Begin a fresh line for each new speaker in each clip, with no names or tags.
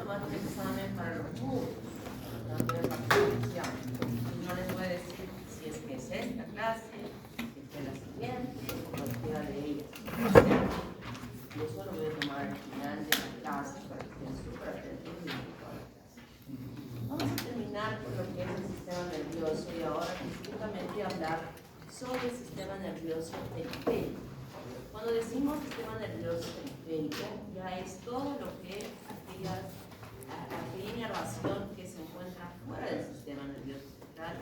tomar un examen para los módulos, tanto de participación. Y no les voy a decir si es que es esta clase, si es que es la siguiente, o cualquiera de ellas. Yo solo voy a tomar al final de la clase para que estén súper atentos durante toda la clase. Vamos a terminar con lo que es el sistema nervioso y ahora específicamente hablar sobre el sistema nervioso periférico. Cuando decimos sistema nervioso periférico, ya es todo lo que aquella inervación que se encuentra fuera del sistema nervioso central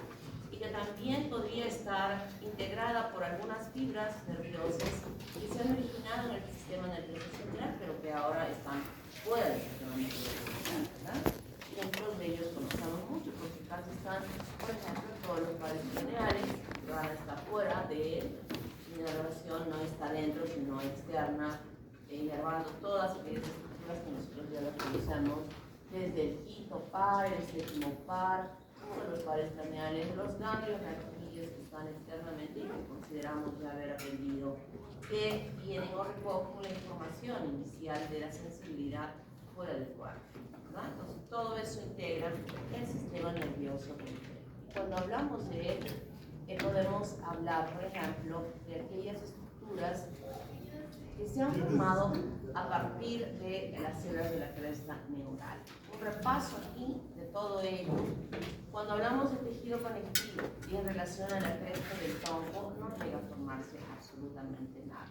y que también podría estar integrada por algunas fibras nerviosas que se han originado en el sistema nervioso central, pero que ahora están fuera del sistema nervioso central, ¿verdad? Y dentro de ellos conocemos mucho, porque casi están, por ejemplo, todos los pares craneales que van a estar fuera de la inervación, no está dentro, sino externa, inervando todas aquellas estructuras que nosotros ya las conocemos, desde el quinto par, el séptimo par, todos los pares craneales, los ganglios raquídeos que están externamente y que consideramos ya haber aprendido que vienen o recogen la información inicial de la sensibilidad fuera del cuerpo. Entonces, todo eso integra el sistema nervioso periférico. Cuando hablamos de él, podemos hablar, por ejemplo, de aquellas estructuras que se han formado a partir de las células de la cresta neural. Un repaso aquí de todo ello. Cuando hablamos de tejido conectivo y en relación a la cresta del tronco, no llega a formarse absolutamente nada.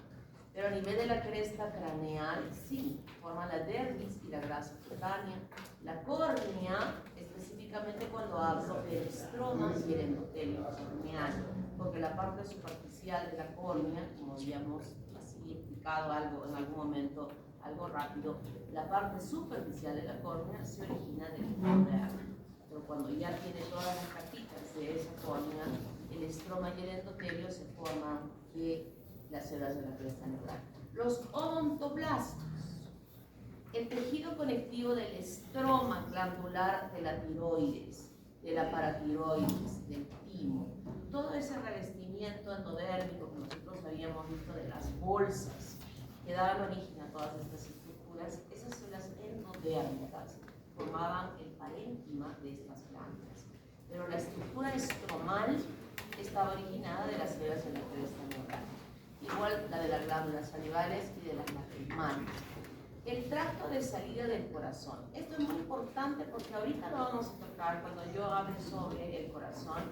Pero a nivel de la cresta craneal, sí, forma la dermis y la grasa cutánea. La córnea, específicamente cuando hablo del estroma y el endotelio corneal, porque la parte superficial de la córnea, como habíamos así explicado algo en algún momento, algo rápido, la parte superficial de la córnea se origina del epidermis. Pero cuando ya tiene todas las capitas de esa córnea, el estroma y el endotelio se forman de las células de la cresta neural. Los odontoblastos, el tejido conectivo del estroma glandular de la tiroides, de la paratiroides, del timo, todo ese revestimiento endodérmico que nosotros habíamos visto de las bolsas que daban origen a todas estas estructuras, esas células endodérmicas formaban el parénquima de estas glándulas. Pero la estructura estromal estaba originada de las células de la cresta neural, igual la de las glándulas salivales y de las lacrimales. El tracto de salida del corazón. Esto es muy importante porque ahorita lo vamos a tocar cuando yo hable sobre el corazón,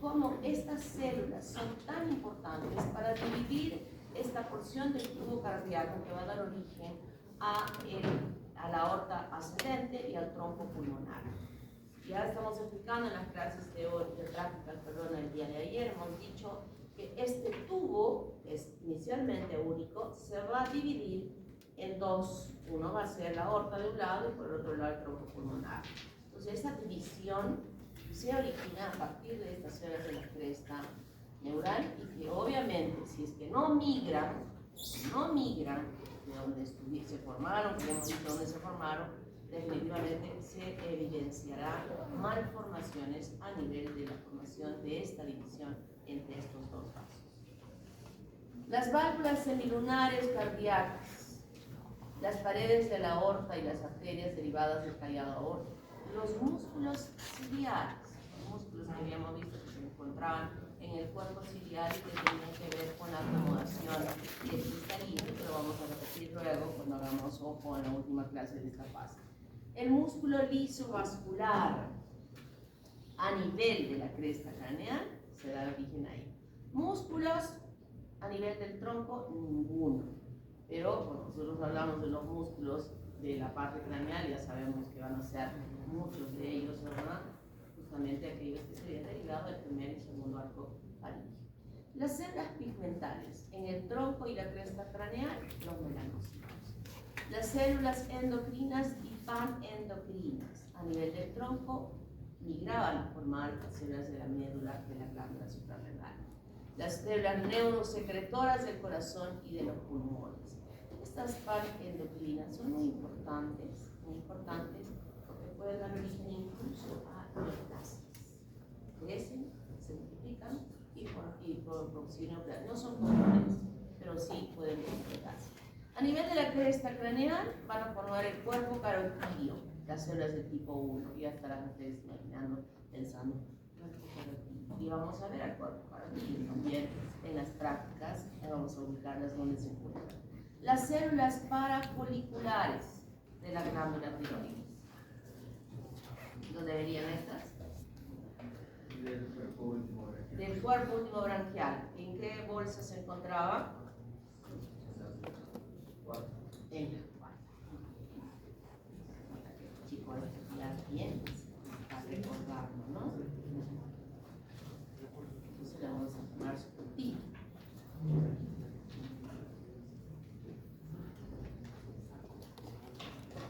cómo estas células son tan importantes para dividir esta porción del tubo cardíaco que va a dar origen a la aorta ascendente y al tronco pulmonar. Ya estamos explicando en las clases de prácticas, el día de ayer, hemos dicho que este tubo es inicialmente único, se va a dividir en dos. Uno va a ser la aorta de un lado y por el otro lado el tronco pulmonar. Entonces, esa división se origina a partir de estas células de la cresta neural y que obviamente, si es que no migran de donde se formaron, que hemos visto dónde se formaron, definitivamente se evidenciará malformaciones a nivel de la formación de esta división entre estos dos vasos. Las válvulas semilunares cardíacas, las paredes de la aorta y las arterias derivadas del callado aórtico, los músculos ciliares, los músculos que habíamos visto que se encontraban en el cuerpo ciliar y que tenían que ver con la acomodación del cristalino, que lo vamos a repetir luego cuando hagamos ojo en la última clase de esta fase. El músculo liso vascular a nivel de la cresta craneal se da origen ahí. Músculos a nivel del tronco, ninguno. Pero cuando nosotros hablamos de los músculos de la parte craneal, ya sabemos que van a ser muchos de ellos, ¿verdad? Justamente aquellos que se habían derivado del primer y segundo arco faríngeo. Las células pigmentales en el tronco y la cresta craneal, los melanocitos. Las células endocrinas y panendocrinas a nivel del tronco migraban a formar las células de la médula de la glándula suprarrenal. Las células neurosecretoras del corazón y de los pulmones. Estas panendocrinas son muy importantes porque pueden dar origen incluso a metástasis. Crecen, se multiplican y producen nuclear. No son comunes, pero sí pueden multiplicarse. A nivel de la cresta craneal van a formar el cuerpo carotidio, las células de tipo 1. Ya estarán ustedes imaginando, pensando, cuerpo carotidio. Y vamos a ver al cuerpo carotidio también en las prácticas. Vamos a ubicarlas donde se encuentran. Las células parafoliculares de la glándula tiroides. ¿Dónde verían estas?
Del cuerpo último branquial.
Del cuerpo último branquial. ¿En qué bolsa se encontraba? En la cuarta. Chicos, ya bien, para recordarlo, ¿no? Entonces le vamos a tomar su puntito.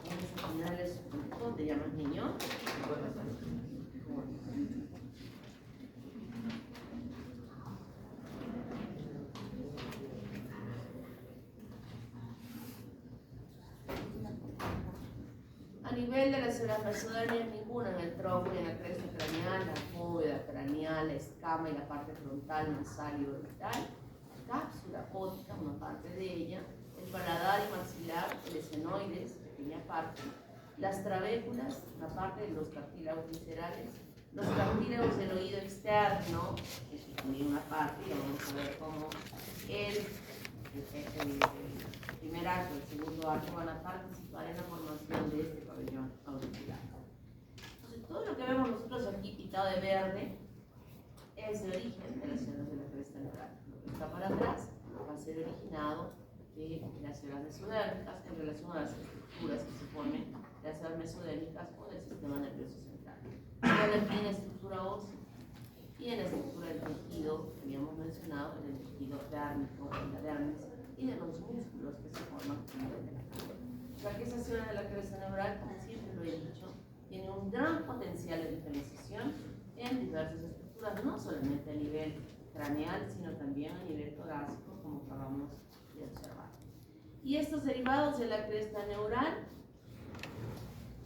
Vamos a ponerle su puntito. ¿Cómo te llamas, niño? A nivel de las células mesodermias, ninguna en el tronco y en la cresta craneal, la bóveda craneal, la escama y la parte frontal, nasal y orbital, cápsula óptica, una parte de ella, el paladar y maxilar, el esfenoides, pequeña parte, las trabéculas, la parte de los cartílagos viscerales, los cartílagos del oído externo, que es también una parte, y vamos a ver cómo el primer arco, el segundo arco van a participar en la formación de este pabellón auricular. Entonces, todo lo que vemos nosotros aquí pintado de verde es el origen de las células de la cresta neural. Lo que está para atrás va a ser originado de las células mesodérmicas en relación a las estructuras que se formen de las células mesodérmicas o del sistema nervioso central. Ahora tiene estructura ósea y en la estructura del tejido que habíamos mencionado, en el tejido dérmico, en la dermis, y de los músculos que se forman a nivel de la cara. O sea que esa célula de la cresta neural, como siempre lo he dicho, tiene un gran potencial de diferenciación en diversas estructuras, no solamente a nivel craneal, sino también a nivel torácico, como acabamos de observar. Y estos derivados de la cresta neural,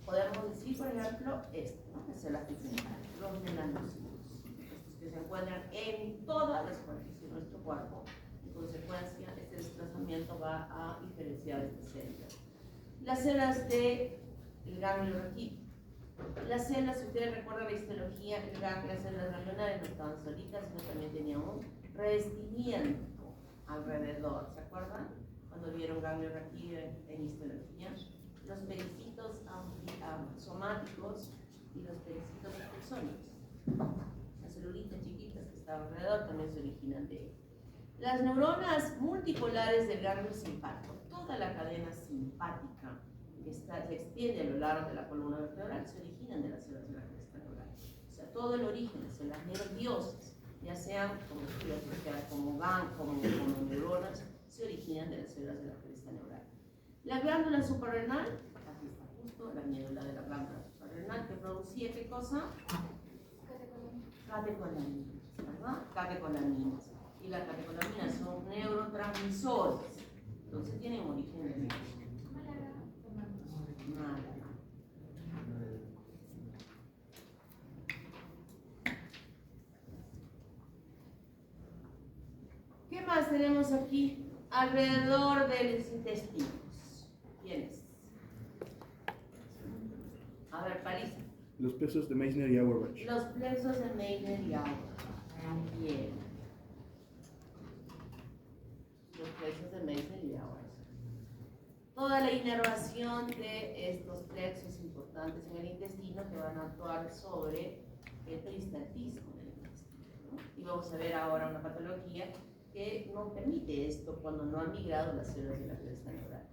podemos decir, por ejemplo, esto, ¿no? Que es la pigmental, los melanocitos, estos que se encuentran en toda la superficie de nuestro cuerpo. En consecuencia, este desplazamiento va a diferenciar estas células. Las células del ganglio raquídeo. Las células, si ustedes recuerdan la histología, las células ganglionares no estaban solitas, sino también tenían un revestimiento alrededor. ¿Se acuerdan? Cuando vieron ganglio raquídeo en histología. Los pericitos somáticos y los pericitos axónicos. Las celulitas chiquitas que están alrededor también se originan de él. Las neuronas multipolares del ganglio simpático, toda la cadena simpática que se extiende a lo largo de la columna vertebral, se originan de las células de la cresta neural. O sea, todo el origen de células nerviosas, ya sean como neuronas, se originan de las células de la cresta neural. La glándula suprarrenal, aquí está justo la médula de la glándula suprarrenal, que producía ¿qué cosa? Catecolaminas, ¿verdad? Catecolaminas. Y las catecolaminas son neurotransmisores, entonces tienen origen nervioso. ¿Qué más tenemos aquí alrededor de los intestinos? ¿Quiénes? A ver, París.
Los plexos de Meissner y Auerbach.
Los plexos de Meissner y Auerbach. Bien. Los plexos de Meissner y Auerbach. Toda la inervación de estos plexos importantes en el intestino que van a actuar sobre el peristaltismo del intestino, ¿no? Y vamos a ver ahora una patología que no permite esto cuando no han migrado las células de la cresta neural.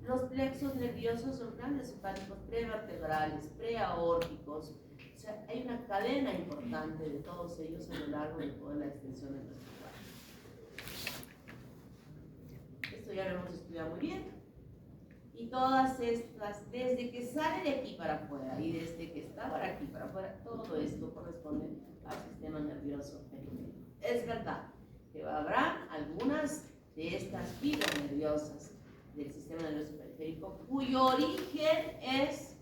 Los plexos nerviosos son grandes hepáticos prevertebrales, preaórticos, o sea, hay una cadena importante de todos ellos a lo largo de toda la extensión de nuestro cuerpo. Esto ya lo hemos estudiado muy bien. Y todas estas, desde que sale de aquí para afuera y desde que está por aquí para afuera, todo esto corresponde al sistema nervioso periférico. Es verdad que habrá algunas de estas fibras nerviosas del sistema nervioso periférico cuyo origen es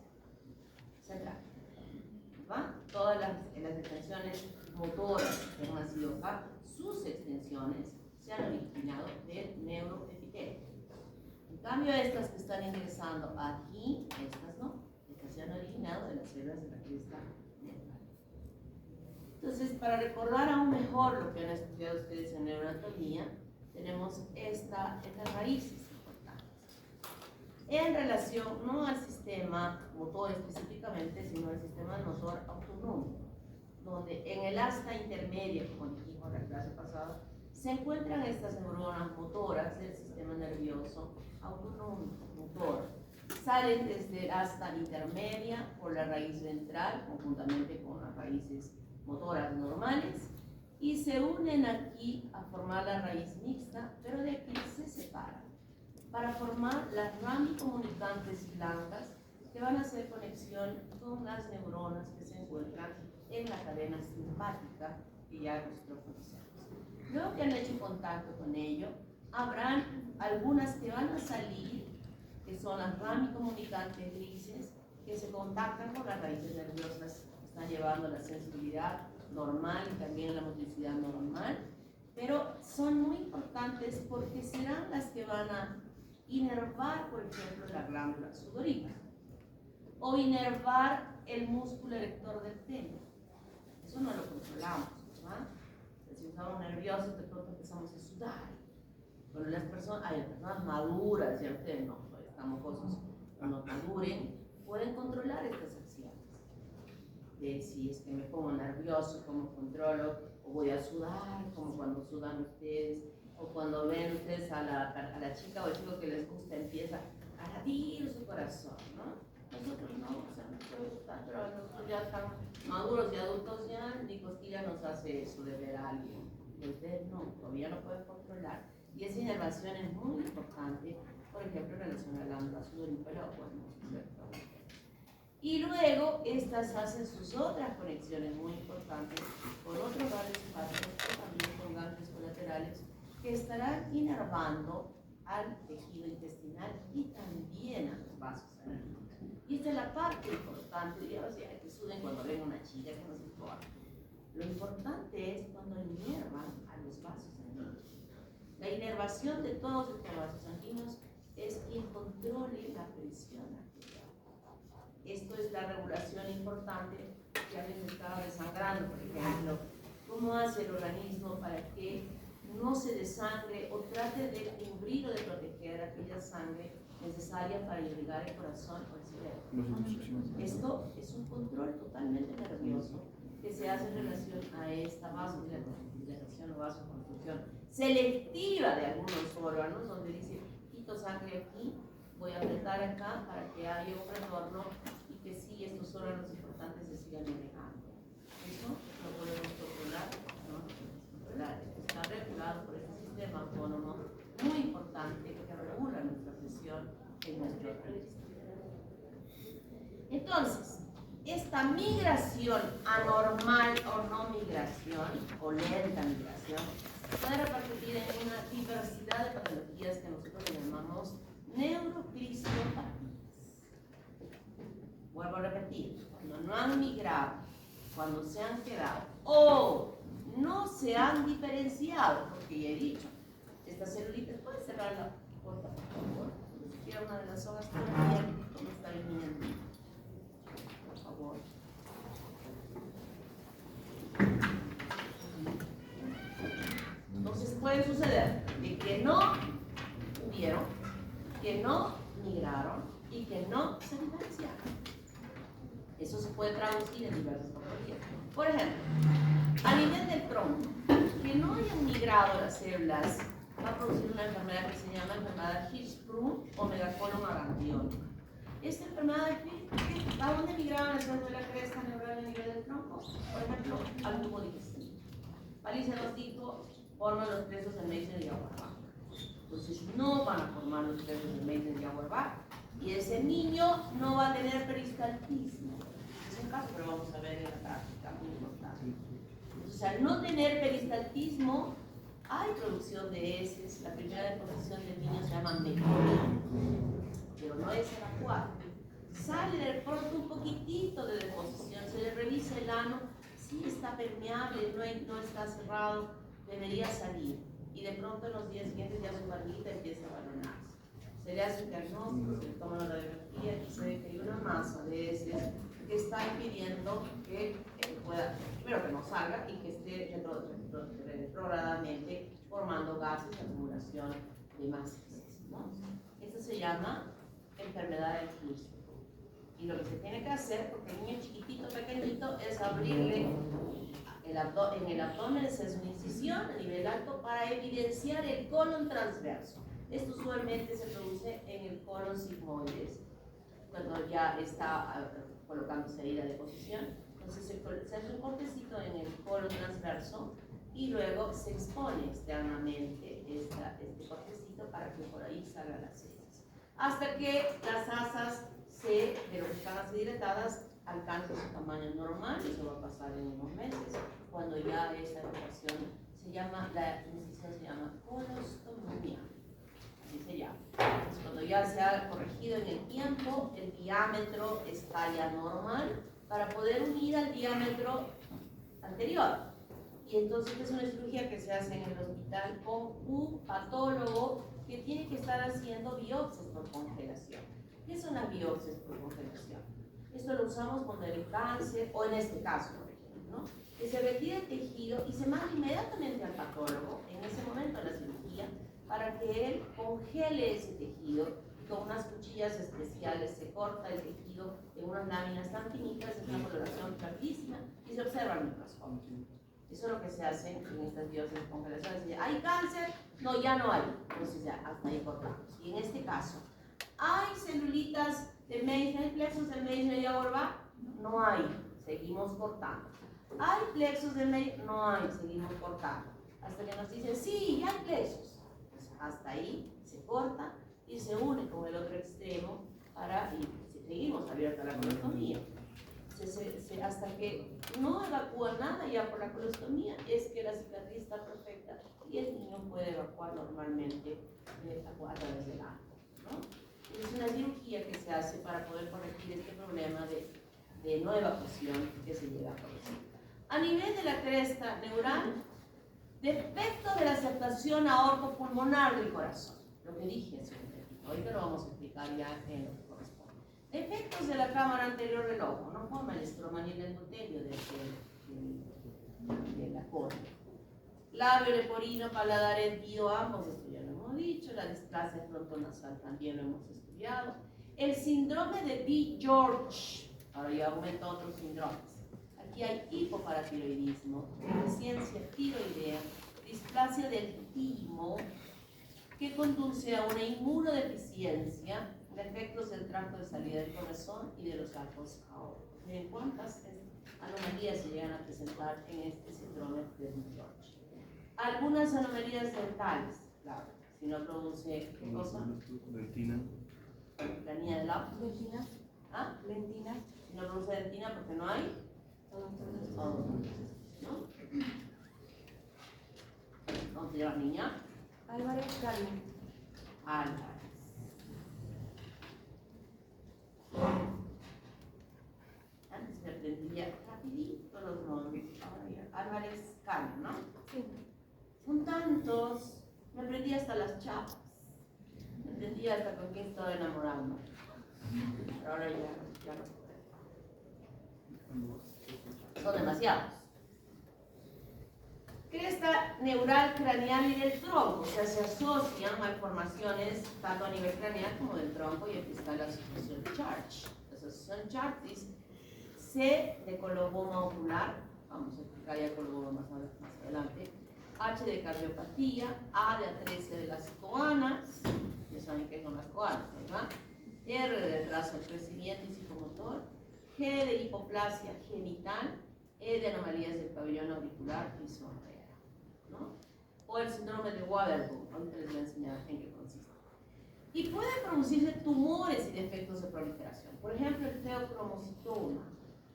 central. ¿Va? Todas las extensiones motoras que han nacido acá, sus extensiones se han originado del neuroepitelio. cambio, estas que están ingresando aquí, estas no, estas se han originado de las células de la cresta neural. Entonces, para recordar aún mejor lo que han estudiado ustedes en neuroanatomía, tenemos estas raíces importantes. En relación no al sistema motor específicamente, sino al sistema motor autonómico, donde en el asta intermedia, como dijimos en la clase pasada, se encuentran estas neuronas motoras del sistema nervioso autonómico, motor. Salen desde el asta intermedia por la raíz ventral, conjuntamente con las raíces motoras normales, y se unen aquí a formar la raíz mixta, pero de aquí se separan para formar las ramicomunicantes blancas que van a hacer conexión con las neuronas que se encuentran en la cadena simpática que ya nosotros conocemos. Luego que han hecho contacto con ello, habrán algunas que van a salir, que son las ramicomunicantes grises, que se contactan con las raíces nerviosas que están llevando la sensibilidad normal y también la motricidad normal, pero son muy importantes porque serán las que van a inervar, por ejemplo, la glándula sudorípara o inervar el músculo erector del pene. Eso no lo controlamos, ¿verdad? Si estamos nerviosos, de pronto empezamos a sudar. Bueno, las personas maduras, ya ustedes no, estamos cosas no maduren, pueden controlar estas acciones. De si es que me pongo nervioso, cómo controlo, o voy a sudar, como cuando sudan ustedes, o cuando ven ustedes a la chica o el chico que les gusta, empieza a latir su corazón, ¿no? Nosotros no, o sea, no puede gustar, pero nosotros ya estamos maduros y adultos ya, ni cosquilla nos hace eso de ver a alguien. Y ustedes no, todavía no pueden controlar. Y esa inervación es muy importante, por ejemplo, en relación a la glándula sudorípara o al músculo erector. Y luego estas hacen sus otras conexiones muy importantes con otros ganglios hepáticos o también con ganglios colaterales que estarán inervando al tejido intestinal y también a los vasos sanguíneos. Y esta es la parte importante, digamos, que suden cuando ven una chica que no se importa. Lo importante es cuando inervan a los vasos sanguíneos. La inervación de todos estos vasos sanguíneos es quien controle la presión arterial. Esto es la regulación importante que alguien estaba desangrando, por ejemplo. ¿Cómo hace el organismo para que no se desangre o trate de cubrir o de proteger aquella sangre necesaria para irrigar el corazón o el cerebro? Esto es un control totalmente nervioso que se hace en relación a esta vasodilatación o vasoconstrucción selectiva de algunos órganos, donde dice, quito sangre aquí, voy a apretar acá para que haya un retorno y que sí, estos órganos importantes se sigan manejando. Eso lo podemos controlar, no lo podemos controlar. Está regulado por este sistema autónomo muy importante que regula nuestra presión en nuestro organismo. Entonces, esta migración anormal o no migración, o lenta migración, puede repercutir en una diversidad de patologías que nosotros le llamamos neurocristiopatías. Vuelvo a repetir, cuando no han migrado, cuando se han quedado o no se han diferenciado, porque ya he dicho, estas celulitas, ¿puedes cerrar la puerta, por favor? Si quiera una de las hojas todavía, ¿cómo está viniendo? Por favor. Entonces puede suceder de que no hubieron, que no migraron y que no se diferenciaron. Eso se puede traducir en diversas patologías. Por ejemplo, a nivel del tronco, que no hayan migrado las células va a producir una enfermedad que se llama enfermedad Hirschsprung o megacolon agangliónico. Esta enfermedad de ¿a dónde migraban las células de la cresta neural a nivel del tronco? Por ejemplo, al tubo digestivo. Paliza nos dijo, forman los presos del Meissner y Auerbach. Entonces no van a formar los presos del Meissner y Auerbach. Y ese niño no va a tener peristaltismo. Es un caso que lo vamos a ver en la práctica, muy importante. Entonces, al no tener peristaltismo, hay producción de heces. La primera deposición del niño se llama mecoría, pero no es evacuada. Sale de pronto un poquitito de deposición, se le revisa el ano, sí está permeable, no está cerrado, debería salir. Y de pronto en los días siguientes ya su barriguita empieza a balonarse. Se le hace un diagnóstico, se le toma la radiografía y se ve que hay una masa de heces que está impidiendo que pueda, primero que no salga y que esté retrogradamente formando gases, acumulación de masas, ¿no? Esto se llama enfermedad del Hirschsprung. Y lo que se tiene que hacer, porque el niño chiquitito, pequeñito, es abrirle en el abdomen, se hace una incisión a nivel alto para evidenciar el colon transverso. Esto usualmente se produce en el colon sigmoides, cuando ya está colocándose ahí la deposición. Entonces se hace un cortecito en el colon transverso y luego se expone externamente este cortecito para que por ahí salgan las heces. Hasta que las asas de lo que están así dilatadas alcanzan su tamaño normal, y eso va a pasar en unos meses, cuando ya esa operación la incisión se llama colostomía. Así se llama. Entonces, cuando ya se ha corregido en el tiempo, el diámetro está ya normal para poder unir al diámetro anterior. Y entonces es una cirugía que se hace en el hospital con un patólogo que tiene que estar haciendo biopsias por congelación. ¿Qué son las biopsias por congelación? Esto lo usamos cuando hay cáncer, o en este caso, por ejemplo, ¿no? Que se retira el tejido y se manda inmediatamente al patólogo, en ese momento de la cirugía, para que él congele ese tejido y con unas cuchillas especiales se corta el tejido en unas láminas tan finitas, es una coloración clarísima y se observa el microscopio. Eso es lo que se hace en estas biopsias de congelación. ¿Hay cáncer? No, ya no hay. Entonces ya, hasta ahí cortamos. Y en este caso, ¿hay celulitas de Meissner, hay plexos de Meissner y Auerbach? No hay, seguimos cortando. ¿Hay plexos de Meissner? No hay, seguimos cortando. Hasta que nos dicen, sí, ya hay plexos. Pues hasta ahí se corta y se une con el otro extremo y seguimos abierta la colostomía. Hasta que no evacúa nada ya por la colostomía, es que la cicatriz está perfecta y el niño puede evacuar normalmente a través del ano, ¿no? Es una cirugía que se hace para poder corregir este problema de no evacuación que se llega a producir. A nivel de la cresta neural, defecto de la aceptación aortopulmonar del corazón, lo que dije hace un momento, ahorita lo vamos a explicar ya en lo que corresponde. Defectos de la cámara anterior del ojo, no forma el estroma ni el endotelio de la córnea. Labio leporino, paladar hendido, ambos, esto ya lo hemos dicho. La displasia frontonasal también lo hemos estudiado. El síndrome de B. George, ahora ya aumentó otros síndromes. Aquí hay hipoparatiroidismo, deficiencia tiroidea, displasia del timo, que conduce a una inmunodeficiencia, defectos del tracto de salida del corazón y de los arcos aórticos. Miren cuántas anomalías se llegan a presentar en este síndrome de B. George. Algunas anomalías dentales, claro, si no produce, ¿qué cosa?
Dentina.
La niña del lado.
Lentina.
¿Ah?
Lentina.
Si no produce dentina, porque no hay. ¿No? ¿Cómo se llama niña?
Álvarez Carmen.
Álvarez. Antes me aprendía rapidito los nombres. Ahora ya. Álvarez Carmen, ¿no?
Sí.
Son tantos. Me aprendí hasta las chapas. Me aprendí hasta con quién estaba enamorando. Pero ahora ya no puedo. Son demasiados. Cresta neural craneal y del tronco, o sea, se asocian malformaciones tanto a nivel craneal como del tronco, y aquí está la asociación Church. La asociación Church dice C de coloboma ocular, vamos a explicar ya coloboma más adelante, H de cardiopatía, A de atresia de las coanas, ya saben qué son las coanas, ¿verdad? R de retraso del crecimiento y psicomotor, G de hipoplasia genital, E de anomalías del pabellón auricular y sonrera, ¿no? O el síndrome de Waterbury, ahorita les voy a enseñar en qué consiste. Y pueden producirse tumores y defectos de proliferación. Por ejemplo, el feocromocitoma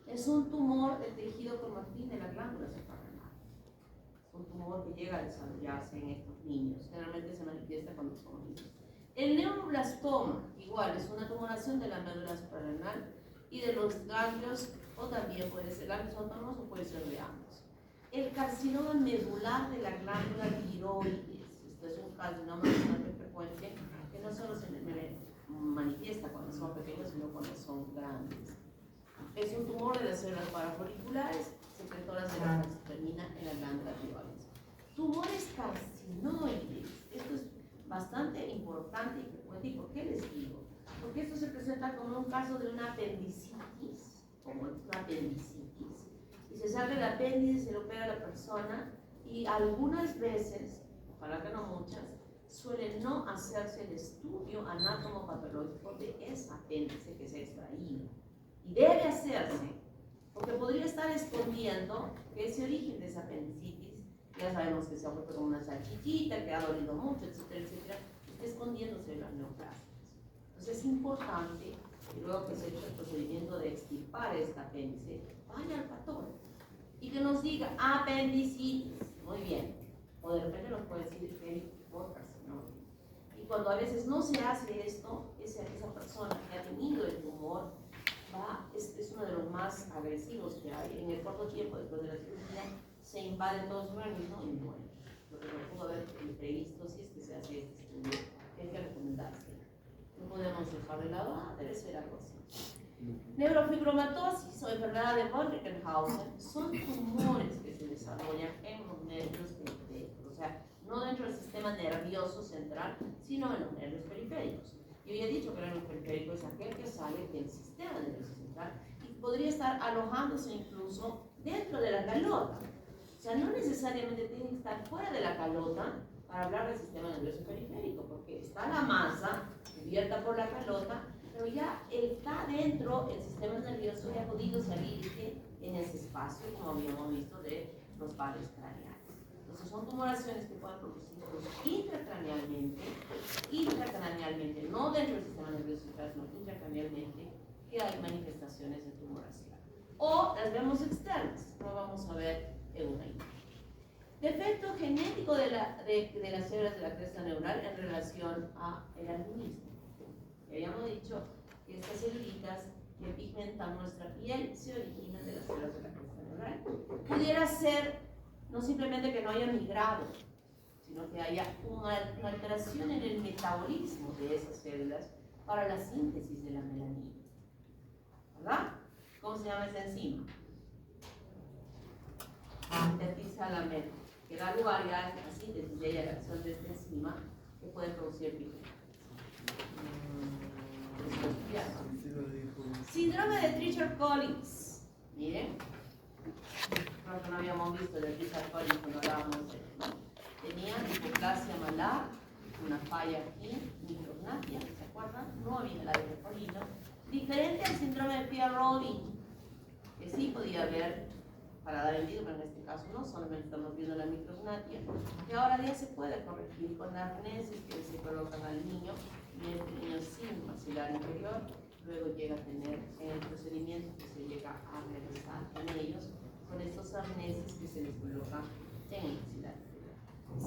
es un tumor del tejido cromatín de la glándula suprarrenal. Es un tumor que llega a desarrollarse en estos niños. Generalmente se manifiesta cuando son niños. El neuroblastoma, igual, es una tumoración de la médula suprarrenal y de los ganglios, o también puede ser ganglios autónomos o puede ser de ambos. El carcinoma medular de la glándula tiroides, esto es un carcinoma bastante frecuente que que no solo se manifiesta cuando son pequeños, sino cuando son grandes. Es un tumor de las células parafoliculares secretoras de la que se termina en la glándula tiroides. Tumores carcinoides, esto es bastante importante y frecuente. ¿Y por qué les digo? Porque esto se presenta como un caso de una apendicitis, y se saca el apéndice, se lo opera a la persona, y algunas veces, ojalá que no muchas, suele no hacerse el estudio anatomopatológico de ese apéndice que se ha extraído. Y debe hacerse, porque podría estar escondiendo que ese origen de esa apendicitis, ya sabemos que se ha vuelto como una salchichita, que ha dolido mucho, etcétera, etcétera, está escondiéndose en las neoplasias. Entonces es importante que luego que se eche el procedimiento de extirpar este apéndice, vaya al patólogo y que nos diga apendicitis, muy bien, o de repente nos puede decir que ¿no? Y cuando a veces no se hace esto, esa persona que ha tenido el tumor es uno de los más agresivos que hay. En el corto tiempo después de la cirugía se invade todo su organismo y muere. Lo que no pudo haber previsto si es que se hace este estudio, que hay que recomendarse. No podemos dejar de lado, debe ser algo así. Neurofibromatosis o enfermedad de von Reichenhausen son tumores que se desarrollan en los nervios periféricos, o sea, no dentro del sistema nervioso central, sino en los nervios periféricos. Yo ya he dicho que el nervio periférico es aquel que sale del sistema nervioso central y podría estar alojándose incluso dentro de la calota. O sea, no necesariamente tiene que estar fuera de la calota para hablar del sistema nervioso periférico, porque está la masa cubierta por la calota, pero ya está dentro del sistema nervioso y ha podido salirse en ese espacio, como habíamos visto, de los pares craneales. Entonces son tumoraciones que pueden producirse intracranealmente, no dentro del sistema nervioso central, sino intracranealmente, que hay manifestaciones de tumoración. O las vemos externas, no vamos a ver en una imagen. Defecto genético de las células de la cresta neural en relación al albinismo. Habíamos dicho que estas celulitas que pigmentan nuestra piel se originan de las células de la cresta neural. Pudiera ser no simplemente que no haya migrado, sino que haya una alteración en el metabolismo de esas células para la síntesis de la melanina. ¿Verdad? ¿Cómo se llama esa enzima? Antetisalamer, que da lugar ya a la síntesis y a la acción de esta enzima que puede producir pigmentos. Síndrome de Treacher-Collins. Miren, creo que no habíamos visto de Treacher-Collins cuando hablábamos de él, ¿no? Tenía hipoplasia malar, una falla aquí, micrognatia, ¿se acuerdan? No había la de colino. Diferente al síndrome de Pierre-Robin, que sí podía haber para dar el virus, pero en este caso no, solamente estamos viendo la micrognatia, que ahora ya se puede corregir con arneses que se colocan al niño, y el niño sin maxilar inferior, luego llega a tener el procedimiento que se llega a realizar en ellos, con estos arneses que se les colocan en el maxilar inferior.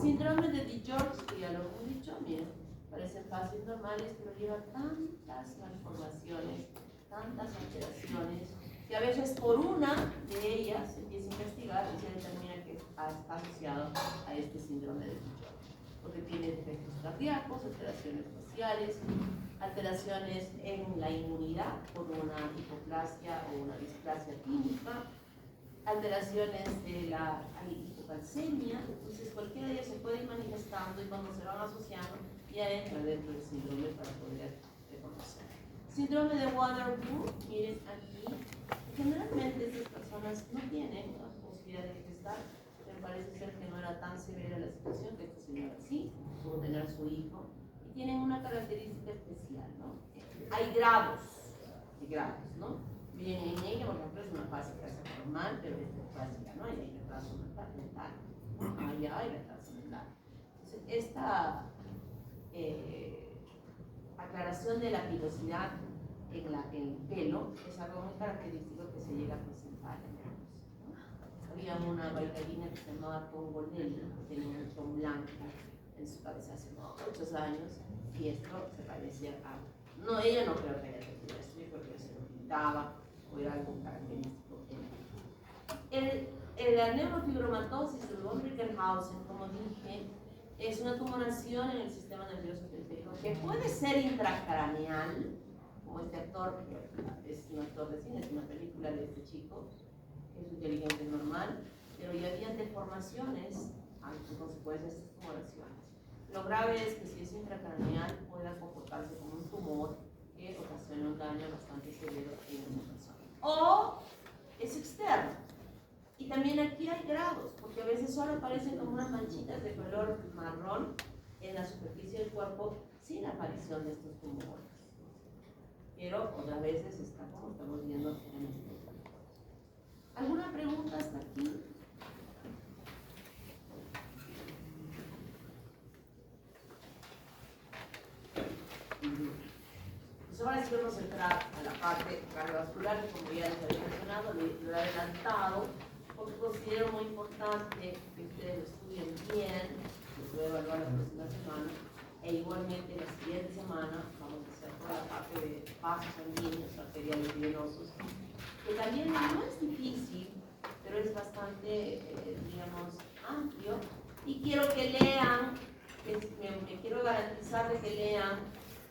Síndrome de DiGeorge, que ya lo hemos dicho, miren, parecen fases normales, pero lleva tantas malformaciones, tantas alteraciones, que a veces por una de ellas se empieza a investigar y se determina que está asociado a este síndrome de DiGeorge, porque tiene defectos cardíacos, alteraciones faciales, alteraciones en la inmunidad por una hipoplasia o una displasia química, alteraciones de la hipocalcemia. Entonces cualquiera de ellas se puede ir manifestando y cuando se van asociando ya entra dentro del síndrome para poder reconocer. Síndrome de Waterloo, miren aquí, generalmente estas personas no tienen la posibilidad de gestar, pero parece ser que no era tan severa la situación, que esta señora sí pudo tener su hijo, y tienen una característica especial, ¿no? Hay grados, ¿no? Miren, en ella, por ejemplo, es una fase normal, pero es básica, ¿no? Y hay retraso mental, allá hay retraso mental. Entonces, esta aclaración de la pilosidad en el pelo es algo muy característico que se llega a presentar en ellos, ¿no? Había una bailarina que se llamaba Tongolele, que tenía un mechón blanco en su cabeza hace muchos años, y esto se parecía a... No, ella no creo que haya tenido esto, yo creo que se lo pintaba o era algo característico en él. La neurofibromatosis, el von Reichenhausen, como dije, es una tumoración en el sistema nervioso periférico que puede ser intracraneal, como este actor, que es un actor de cine, es una película de este chico, que su inteligencia es normal, pero ya había deformaciones en consecuencia de estas tumoraciones. Lo grave es que si es intracraneal pueda comportarse como un tumor que ocasiona un daño bastante severo en una persona. O es externo. Y también aquí hay grados, porque a veces solo aparecen como unas manchitas de color marrón en la superficie del cuerpo sin aparición de estos tumores. Pero otras veces está como estamos viendo en este caso. ¿Alguna pregunta hasta aquí? Pues ahora sí vamos a entrar a la parte cardiovascular, que como ya les había mencionado, lo he adelantado, porque considero muy importante que ustedes lo estudien bien, los voy a evaluar la próxima semana, e igualmente la siguiente semana vamos a hacer toda la parte de vasos sanguíneos, arteriales y venosos, que también no es difícil, pero es bastante, digamos, amplio, y quiero que lean, me quiero garantizar de que lean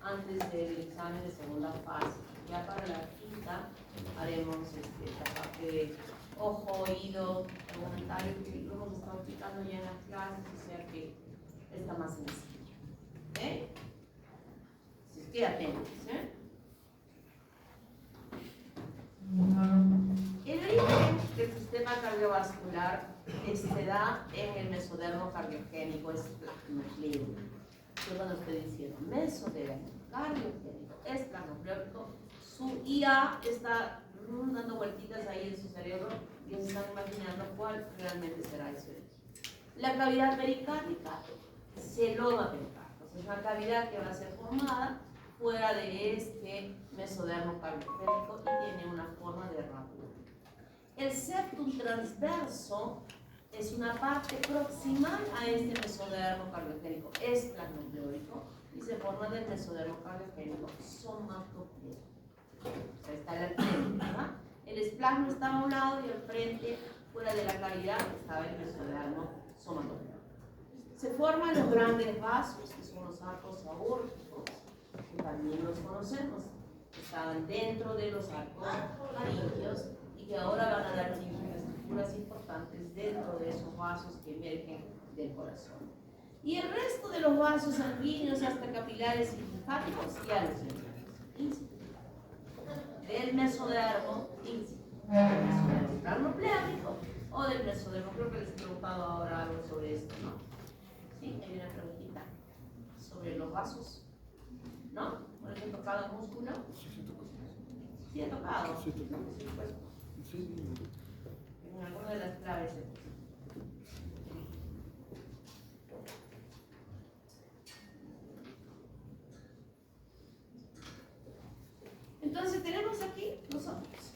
antes del examen de segunda fase. Ya para la quinta haremos la parte de ojo, oído, argumentario, que lo hemos estado explicando ya en las clases, o sea que está más sencillo. ¿Ok? Si estoy atentos, ¿eh? El origen del sistema cardiovascular se da en el mesodermo cardiogénico, es plasmocleo. Yo cuando estoy diciendo mesodermo cardiogénico, es plasmocleo, su IA está dando vueltitas ahí en su cerebro y se están imaginando cuál realmente será ese origen. La cavidad pericárdica, celoma pericárdico, es una cavidad que va a ser formada fuera de este mesodermo cardiogénico y tiene una forma de rápido. El septum transverso es una parte proximal a este mesodermo cardiogénico, es plasmocleórico y se forma del mesodermo cardiogénico somatocleórico. O sea, está al frente, ¿verdad? El esplasmo estaba a un lado y al frente, fuera de la cavidad, estaba el mesodermo somatocleórico. Se forman los grandes vasos, que son los arcos aórticos, que también los conocemos, que estaban dentro de los arcos laríngeos y que ahora van a dar origen a estructuras importantes dentro de esos vasos que emergen del corazón. Y el resto de los vasos sanguíneos, hasta capilares y linfáticos, ya los mencionamos. Del mesodermo ínciso, del mesodermo plasmoplémico o del mesodermo, creo que les he preguntado ahora algo sobre esto, ¿no? Sí, hay una preguntita sobre los vasos, ¿no? ¿No les he tocado el músculo? Sí, he tocado.
Sí, tocado.
Sí, pues,
Sí.
en alguna de las claves. Entonces tenemos aquí nosotros.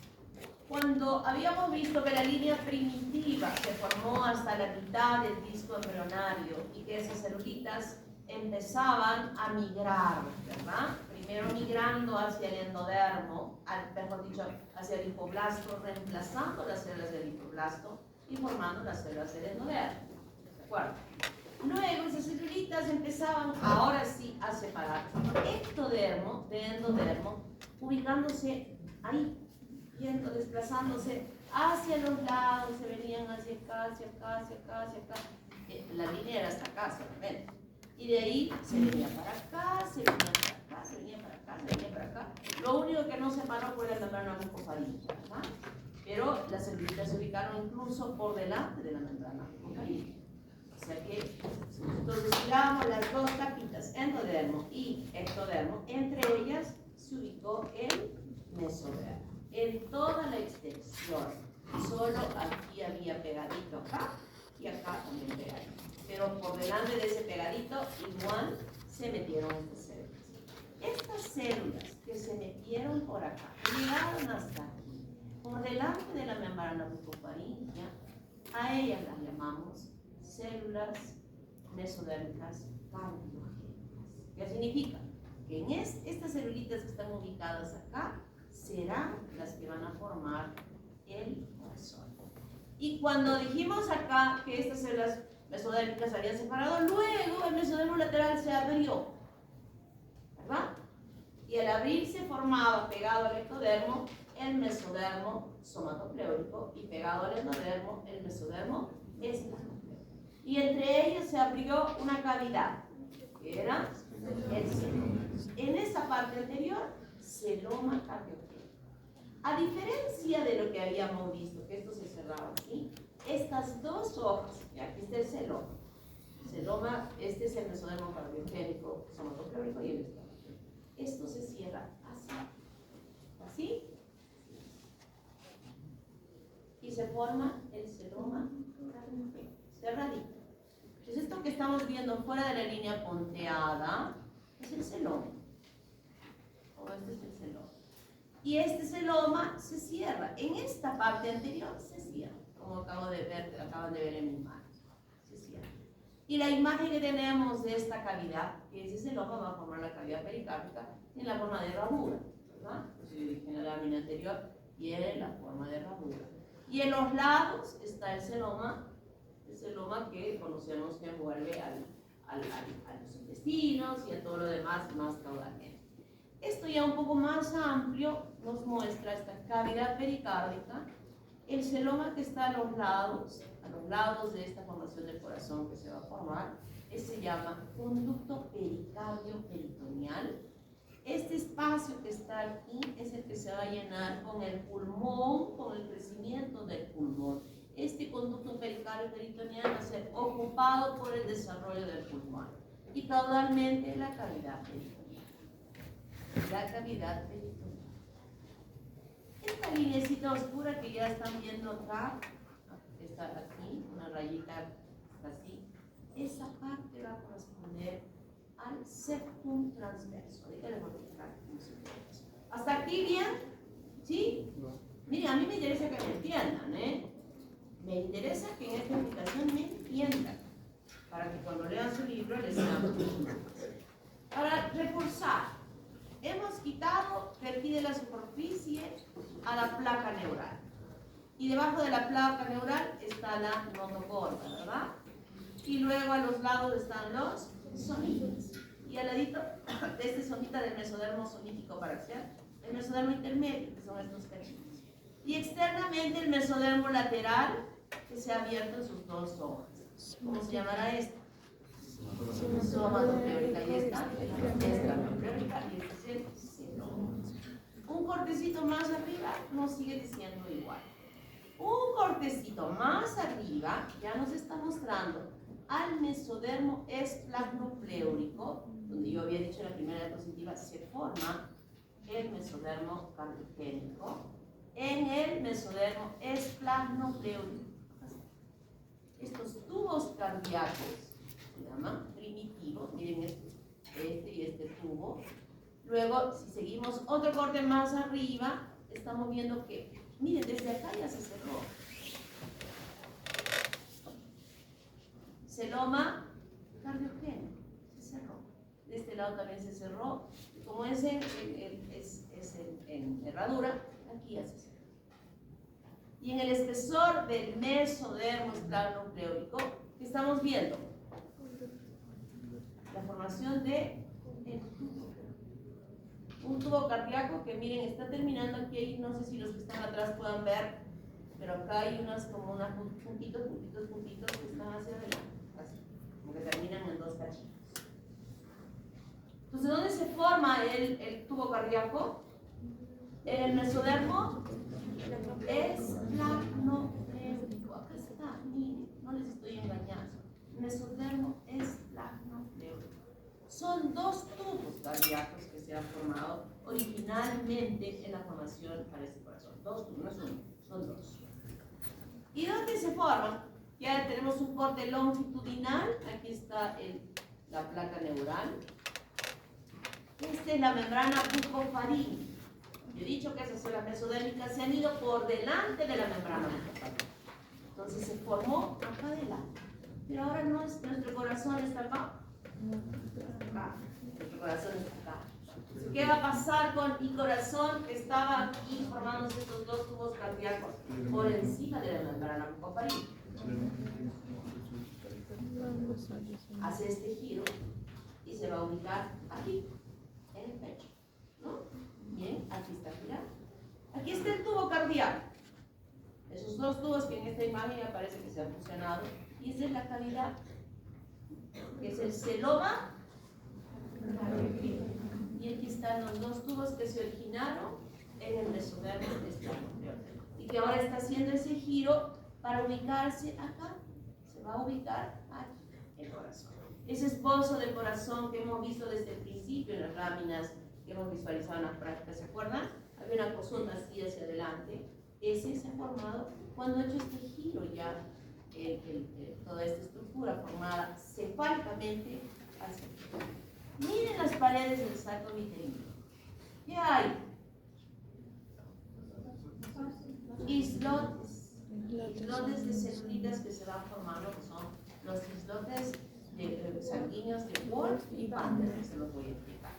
Cuando habíamos visto que la línea primitiva se formó hasta la mitad del disco embrionario y que esas celulitas empezaban a migrar, ¿verdad? Primero migrando hacia el endodermo, mejor dicho, hacia el lipoblasto, reemplazando las células del lipoblasto y formando las células del endodermo. ¿De acuerdo? Luego esas celulitas empezaban ahora sí a separar ectodermo de endodermo, ubicándose ahí, yendo, desplazándose hacia los lados, se venían hacia acá, hacia acá, hacia acá, hacia acá. La línea era hasta acá, solamente. Y de ahí se venía para acá, se venía para acá, se venía para acá, se venía para acá. Lo único que no se paró fue la membrana mucofaríngea, ¿verdad? Pero las celulitas se ubicaron incluso por delante de la membrana mucofaríngea. O sea que si nosotros desfilamos las dos capitas, endodermo y ectodermo, entre ellas se ubicó el mesodermo. En toda la extensión, solo aquí había pegadito acá y acá también pegadito. Pero por delante de ese pegadito igual se metieron estas células. Estas células que se metieron por acá, llegaron hasta aquí, por delante de la membrana mucofaríngea, a ellas las llamamos células mesodérmicas cardiogénicas. ¿Qué significa? Que en estas celulitas que están ubicadas acá serán las que van a formar el corazón. Y cuando dijimos acá que estas células mesodérmica se había separado, luego el mesodermo lateral se abrió, ¿verdad? Y al abrirse formaba pegado al ectodermo el mesodermo somatopleórico y pegado al endodermo el mesodermo esplanopleórico. Y entre ellos se abrió una cavidad, que era el celoma. En esa parte anterior, celoma cardiogénico. A diferencia de lo que habíamos visto, que esto se cerraba aquí, estas dos hojas, y aquí está el celoma. Celoma, este es el mesodermo cardiogénico somatopleórico y el esplanopleórico. Esto se cierra así. ¿Así? Y se forma el celoma cardiogénico, cerradito. Entonces esto que estamos viendo fuera de la línea punteada es el celoma. O este es el celoma. Y este celoma se cierra. En esta parte anterior se cierra, como acaban de ver en mi mano. Se cierra. Y la imagen que tenemos de esta cavidad, que ese celoma va a formar la cavidad pericárdica en la forma de herradura, ¿verdad? Pues yo dije en la lámina anterior, tiene la forma de herradura. Y en los lados está el celoma que conocemos que envuelve a los intestinos y a todo lo demás más caudalmente. Esto ya un poco más amplio nos muestra esta cavidad pericárdica, el celoma que está a los lados de esta formación del corazón que se va a formar, se llama conducto pericardio-peritoneal. Este espacio que está aquí es el que se va a llenar con el pulmón, con el crecimiento del pulmón. Este conducto pericardio-peritoneal va a ser ocupado por el desarrollo del pulmón y caudalmente la cavidad peritoneal. La cavidad peritoneal. Esta linecita oscura que ya están viendo acá, está aquí, una rayita así, esa parte va a corresponder al septum transverso. Ahorita les voy a explicar cómo se llama eso. ¿Hasta aquí bien? ¿Sí? Miren, a mí me interesa que me entiendan, ¿eh? Me interesa que en esta explicación me entiendan, para que cuando lean su libro les sea mucho más fácil. Para reforzar, hemos quitado perfil de la superficie a la placa neural. Y debajo de la placa neural está la notocorda, ¿verdad? Y luego a los lados están los somitas. Y al ladito de este somita del mesodermo somítico paraxial, el mesodermo intermedio, que son estos cachitos. Y externamente el mesodermo lateral, que se ha abierto en sus dos hojas. ¿Cómo se llamará esto? Somatopleórica. Ahí está, esta pleórica y este es el celoma. Un cortecito más arriba nos sigue diciendo igual. Un cortecito más arriba ya nos está mostrando al mesodermo esplanopleórico, donde yo había dicho en la primera diapositiva, se forma el mesodermo cardiogénico en el mesodermo esplanopleórico. Estos tubos cardíacos se llaman primitivos, miren este y este tubo. Luego, si seguimos otro corte más arriba, estamos viendo que, miren, desde acá ya se cerró. Celoma cardiogénico, se cerró. De este lado también se cerró. Como es en herradura, aquí ya se cerró. Y en el espesor del mesodermo esplanopleórico, ¿qué estamos viendo? La formación de el tubo. Un tubo cardíaco que, miren, está terminando aquí, no sé si los que están atrás puedan ver, pero acá hay unas como unos puntitos que están hacia adelante, así, como que terminan en dos cachitos. Entonces, ¿dónde se forma el tubo cardíaco? En el mesodermo esplanopleórico. Acá está, miren, no les estoy engañando. Mesodermo esplanopleórico. Son dos tubos cardíacos que se han formado originalmente en la formación para este corazón. Dos tubos, no es uno, son dos. ¿Y dónde se forman? Ya tenemos un corte longitudinal. Aquí está la placa neural. Esta es la membrana bucofaríngea. Yo he dicho que esas células mesodérmicas se han ido por delante de la membrana bucofaríngea. Entonces se formó acá adelante. Pero ahora nuestro corazón está acá. Acá. Nuestro corazón está acá. Entonces, ¿qué va a pasar con mi corazón que estaba aquí formándose estos dos tubos cardíacos por encima de la membrana bucofaríngea? hace este giro y se va a ubicar aquí, en el pecho, ¿no? Bien, aquí está girado. Aquí está el tubo cardíaco. Esos dos tubos que en esta imagen ya parece que se han fusionado. Y esa es la cavidad, que es el celoma cardíaco. Y aquí están los dos tubos que se originaron en el mesodermo esternocleidomasto. Y que ahora está haciendo ese giro para ubicarse acá. Se va a ubicar aquí, el corazón. Ese esbozo de corazón que hemos visto desde el principio en las láminas que hemos visualizado en las prácticas, ¿se acuerdan? Había una cosota así hacia adelante. Ese se ha formado cuando ha hecho este giro ya, toda esta estructura formada cefálicamente hacia aquí. Miren las paredes del saco vitelino. ¿Qué hay? Islotes. Islotes de celulitas que se van formando, que son los islotes sanguíneos de Wolf y Panter, que se los voy a explicar.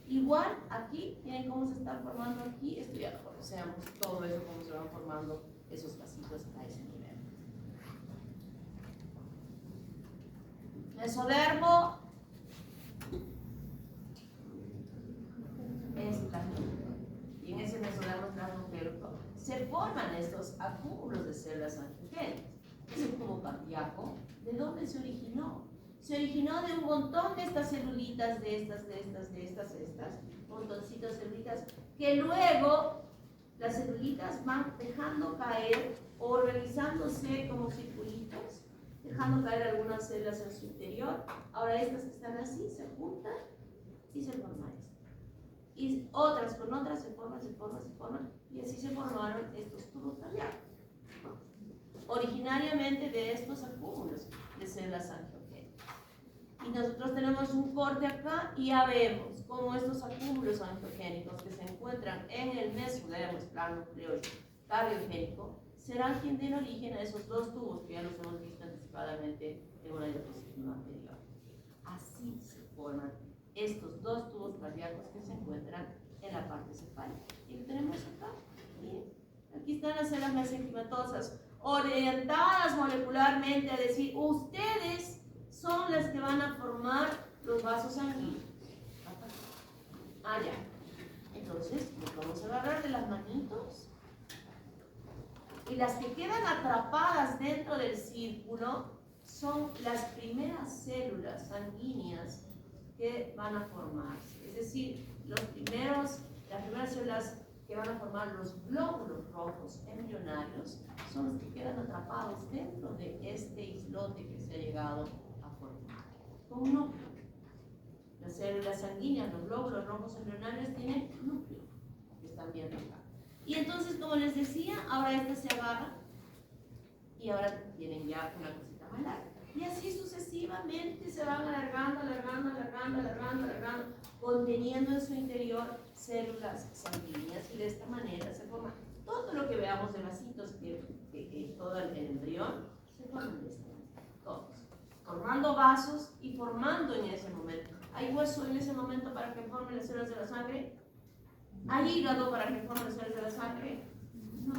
Igual aquí, miren cómo se está formando aquí, esto ya lo conocemos, todo eso, cómo se van formando esos vasitos a ese nivel. Mesodermo es plasmúcleo. Y en ese mesodermo plasmúcleo se forman estos acúmulos de células angiogénicas. Ese tubo cardíaco, ¿de dónde se originó? Se originó de un montón de estas celulitas, de estas, montoncitos de celulitas, que luego las celulitas van dejando caer o organizándose como circulitos, dejando caer algunas células en su interior. Ahora estas que están así se juntan y se forma esto. Y otras con otras se forman, y así se formaron estos tubos cardíacos. Originariamente de estos acúmulos de células angiogénicas. Y nosotros tenemos un corte acá y ya vemos cómo estos acúmulos angiogénicos que se encuentran en el mesodermo plasmúcleo cardiogénico serán quien den origen a esos dos tubos que ya los hemos visto anticipadamente en una diapositiva anterior. Así se forman estos dos tubos cardíacos que se encuentran en la parte cefálica. Y lo tenemos acá. Bien. Aquí están las células mesenquimatosas orientadas molecularmente a decir, ustedes son las que van a formar los vasos sanguíneos. Ah, ya. Entonces, nos vamos a agarrar de las manitos. Y las que quedan atrapadas dentro del círculo son las primeras células sanguíneas que van a formarse. Es decir, las primeras células que van a formar los glóbulos rojos embrionarios son los que quedan atrapados dentro de este islote que se ha llegado a formar. Con un núcleo. Las células sanguíneas, los glóbulos rojos embrionarios tienen un núcleo, que están viendo acá. Y entonces, como les decía, ahora estas se agarran y ahora tienen ya una cosita más larga. Y así sucesivamente se van alargando, conteniendo en su interior células sanguíneas, y de esta manera se forma todo lo que veamos de vasitos, que todo el embrión se forma de esta manera, todos, formando vasos y formando en ese momento. ¿Hay hueso en ese momento para que formen las células de la sangre? ¿Hay hígado para que formen las células de la sangre? No.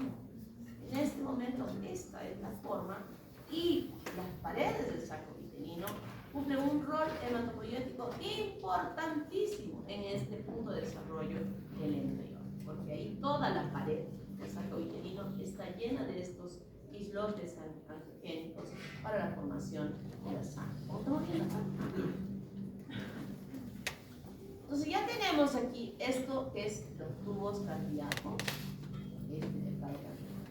En este momento esta es la forma, y las paredes del saco vitelino cumplen un rol hematopoyético importantísimo en este punto de desarrollo del embrión, porque ahí toda la pared del saco vitelino está llena de estos islotes angiogénicos para la formación de la sangre. ¿Cómo estamos viendo acá? Entonces ya tenemos aquí esto que es los tubos cardíacos.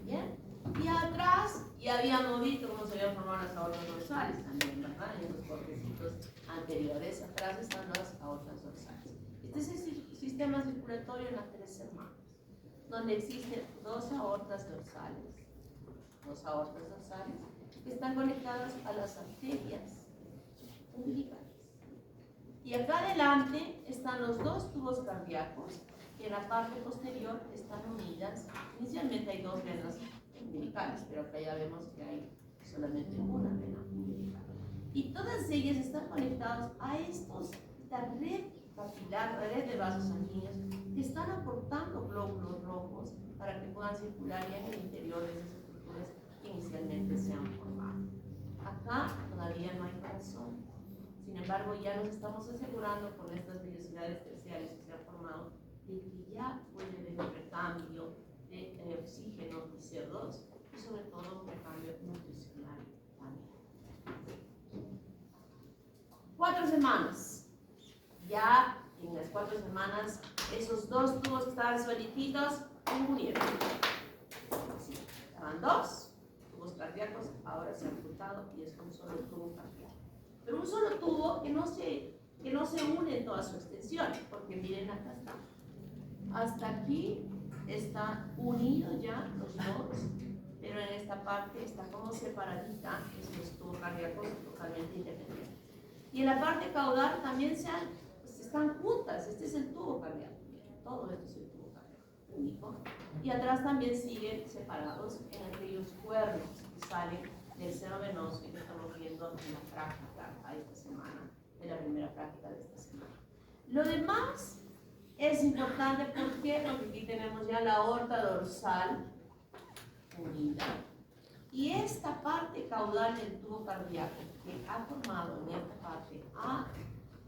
¿Bien? Y atrás ya habíamos visto cómo se habían formado las aortas dorsales también, ¿verdad? En los cortecitos anteriores, atrás están las aortas dorsales. Este es el sistema circulatorio en las tres hermanas, donde existen dos aortas dorsales que están conectadas a las arterias umbilicales. Y acá adelante están los dos tubos cardíacos, que en la parte posterior están unidas. Inicialmente hay dos venas umbilicales, pero acá ya vemos que hay solamente una vena umbilical. Y todas ellas están conectadas a esta red capilar, red de vasos sanguíneos, que están aportando glóbulos rojos para que puedan circular ya en el interior de esas estructuras que inicialmente se han formado. Acá todavía no hay corazón. Sin embargo, ya nos estamos asegurando con estas vellosidades terciarias que se han formado de que ya puede haber un recambio de oxígeno y CO2 y sobre todo un recambio nutricional también. 4 semanas. Ya en las 4 semanas, esos 2 tubos que estaban solititos murieron. Sí, estaban 2 tubos cardíacos, ahora se han juntado y es un solo tubo cardíaco. Pero un solo tubo que no se une en toda su extensión, porque miren, acá está. Hasta aquí está unido ya los dos, pero en esta parte está como separadita, estos tubos cardíacos totalmente independientes. Y en la parte caudal también están juntas, este es el tubo cardíaco, todo esto es el tubo cardíaco único. Y atrás también siguen separados en aquellos cuernos que salen del seno venoso y que estamos viendo en la práctica a esta semana, de la primera práctica de esta semana. Lo demás es importante, ¿por qué? Porque aquí tenemos ya la aorta dorsal unida y esta parte caudal del tubo cardíaco que ha formado en esta parte a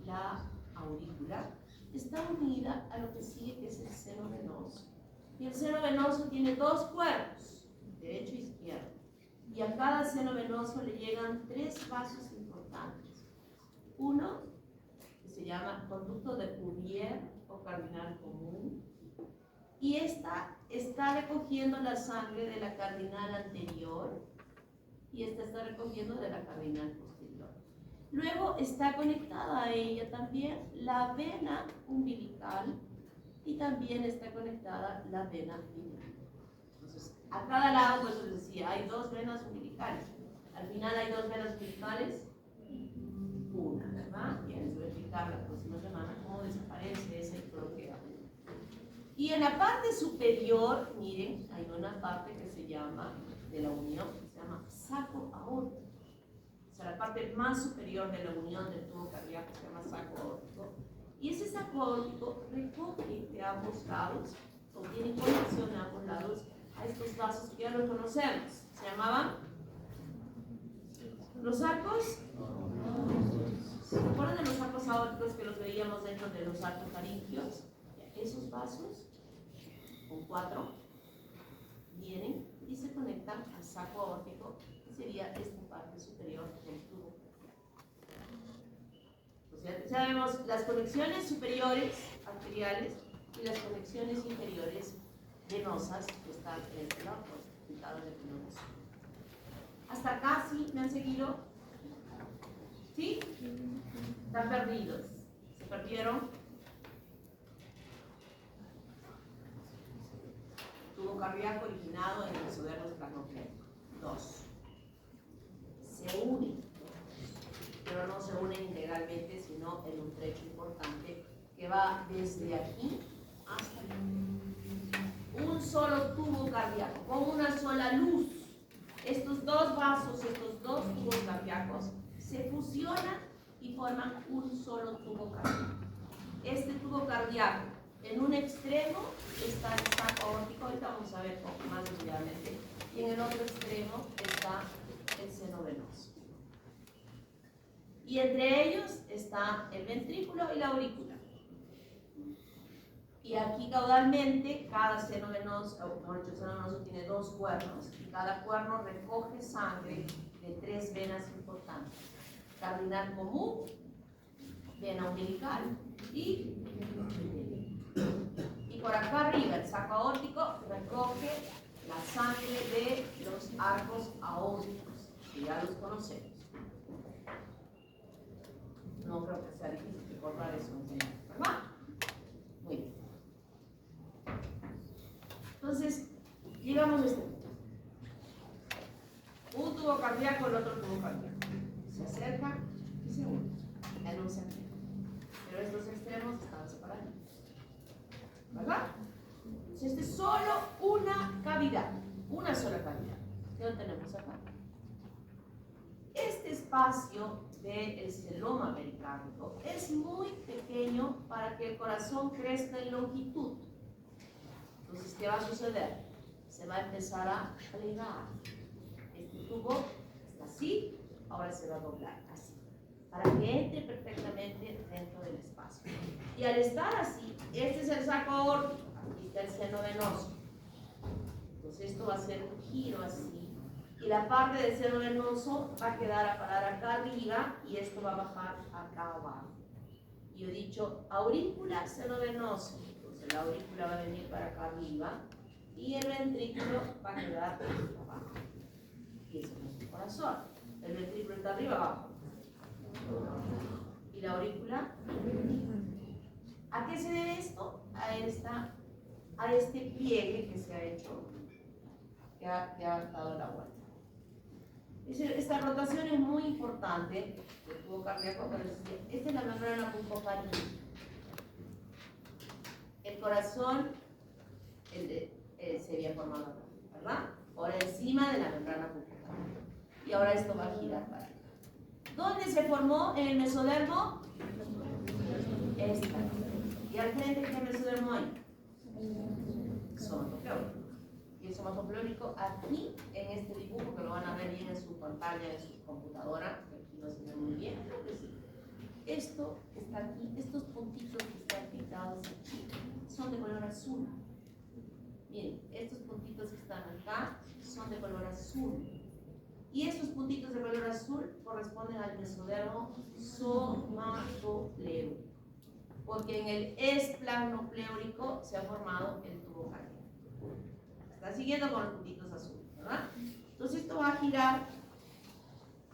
la aurícula está unida a lo que sigue, que es el seno venoso. Y el seno venoso tiene 2 cuerpos, derecho e izquierdo, y a cada seno venoso le llegan 3 vasos importantes. Uno que se llama conducto de Cuvier o cardinal común, y esta está recogiendo la sangre de la cardinal anterior y esta está recogiendo de la cardinal posterior. Luego está conectada a ella también la vena umbilical y también está conectada la vena biliar. Entonces, a cada lado, pues les decía, hay 2 venas umbilicales. Al final hay 2 venas umbilicales, una, ¿verdad? Y les voy a explicar la próxima semana cómo desaparece esa y bloquea. Y en la parte superior, miren, hay una parte que se llama, de la unión, que se llama saco aórtico. O sea, la parte más superior de la unión del tubo cardíaco se llama saco aórtico. Y ese saco aórtico recoge de ambos lados, o tiene conexión de ambos lados, a estos vasos que ya los conocemos. ¿Se llamaban? Los sacos. ¿Se acuerdan de los sacos aórticos que los veíamos dentro de los arcos faringios? Esos vasos, con 4, vienen y se conectan al saco aórtico, que sería esta parte superior del tubo. O sea, ya vemos las conexiones superiores arteriales y las conexiones inferiores venosas que están en este lado, pintadas de color azul. ¿Hasta acá sí me han seguido? ¿Sí? Están perdidos. ¿Se perdieron? Tubo cardíaco originado en el exodermo esternocleico. 2. Se unen, pero no se unen integralmente, sino en un trecho importante que va desde aquí hasta aquí. Un solo tubo cardíaco, con una sola luz. Estos 2 vasos, estos 2 tubos cardíacos, se fusionan y forman un solo tubo cardíaco. Este tubo cardíaco, en un extremo está el saco aórtico, ahorita vamos a ver más detalladamente, y en el otro extremo está el seno venoso. Y entre ellos está el ventrículo y la aurícula. Y aquí caudalmente, cada seno venoso, el seno venoso tiene 2 cuernos, y cada cuerno recoge sangre de 3 venas importantes. Cardinal común, vena umbilical y por acá arriba el saco aórtico recoge la sangre de los arcos aórticos, que ya los conocemos. No creo que sea difícil recordar eso, ¿verdad? Muy bien. Entonces, llegamos a este punto. Un tubo cardíaco, el otro tubo cardíaco. Se acercan y se unen en un sentido. Pero estos extremos están separados. ¿Verdad? Entonces, este es solo una cavidad. Una sola cavidad. ¿Qué lo tenemos acá? Este espacio del celoma pericárdico es muy pequeño para que el corazón crezca en longitud. Entonces, ¿qué va a suceder? Se va a empezar a plegar. Este tubo está así ahora se va a doblar así, para que entre perfectamente dentro del espacio. Y al estar así, este es el saco aórtico, aquí está el seno venoso. Entonces esto va a ser un giro así, y la parte del seno venoso va a quedar a parar acá arriba, y esto va a bajar acá abajo. Y yo he dicho aurícula, seno venoso, entonces la aurícula va a venir para acá arriba, y el ventrículo va a quedar acá abajo. Y eso es nuestro corazón. El ventrículo está arriba, abajo. Y la aurícula. ¿A qué se debe esto? A este pliegue que se ha hecho, que ha dado la vuelta. Esta rotación es muy importante del tubo cardíaco, pero esta es la membrana pulmonar. El corazón se había formado acá, ¿verdad? Ahora encima de la membrana pulmonar. Y ahora esto va a girar para acá. ¿Dónde se formó el mesodermo? Esta. ¿Y al frente qué mesodermo hay? Somatopleórico. Y el somatopleórico aquí, en este dibujo, que lo van a ver bien en su pantalla, en su computadora, que aquí no se ve muy bien, creo que sí. Esto que está aquí, estos puntitos que están pintados aquí, son de color azul. Miren, estos puntitos que están acá son de color azul. Y estos puntitos de color azul corresponden al mesodermo somatopleórico, porque en el esplanopleórico se ha formado el tubo cardíaco. Está siguiendo con los puntitos azules, ¿verdad? Entonces esto va a girar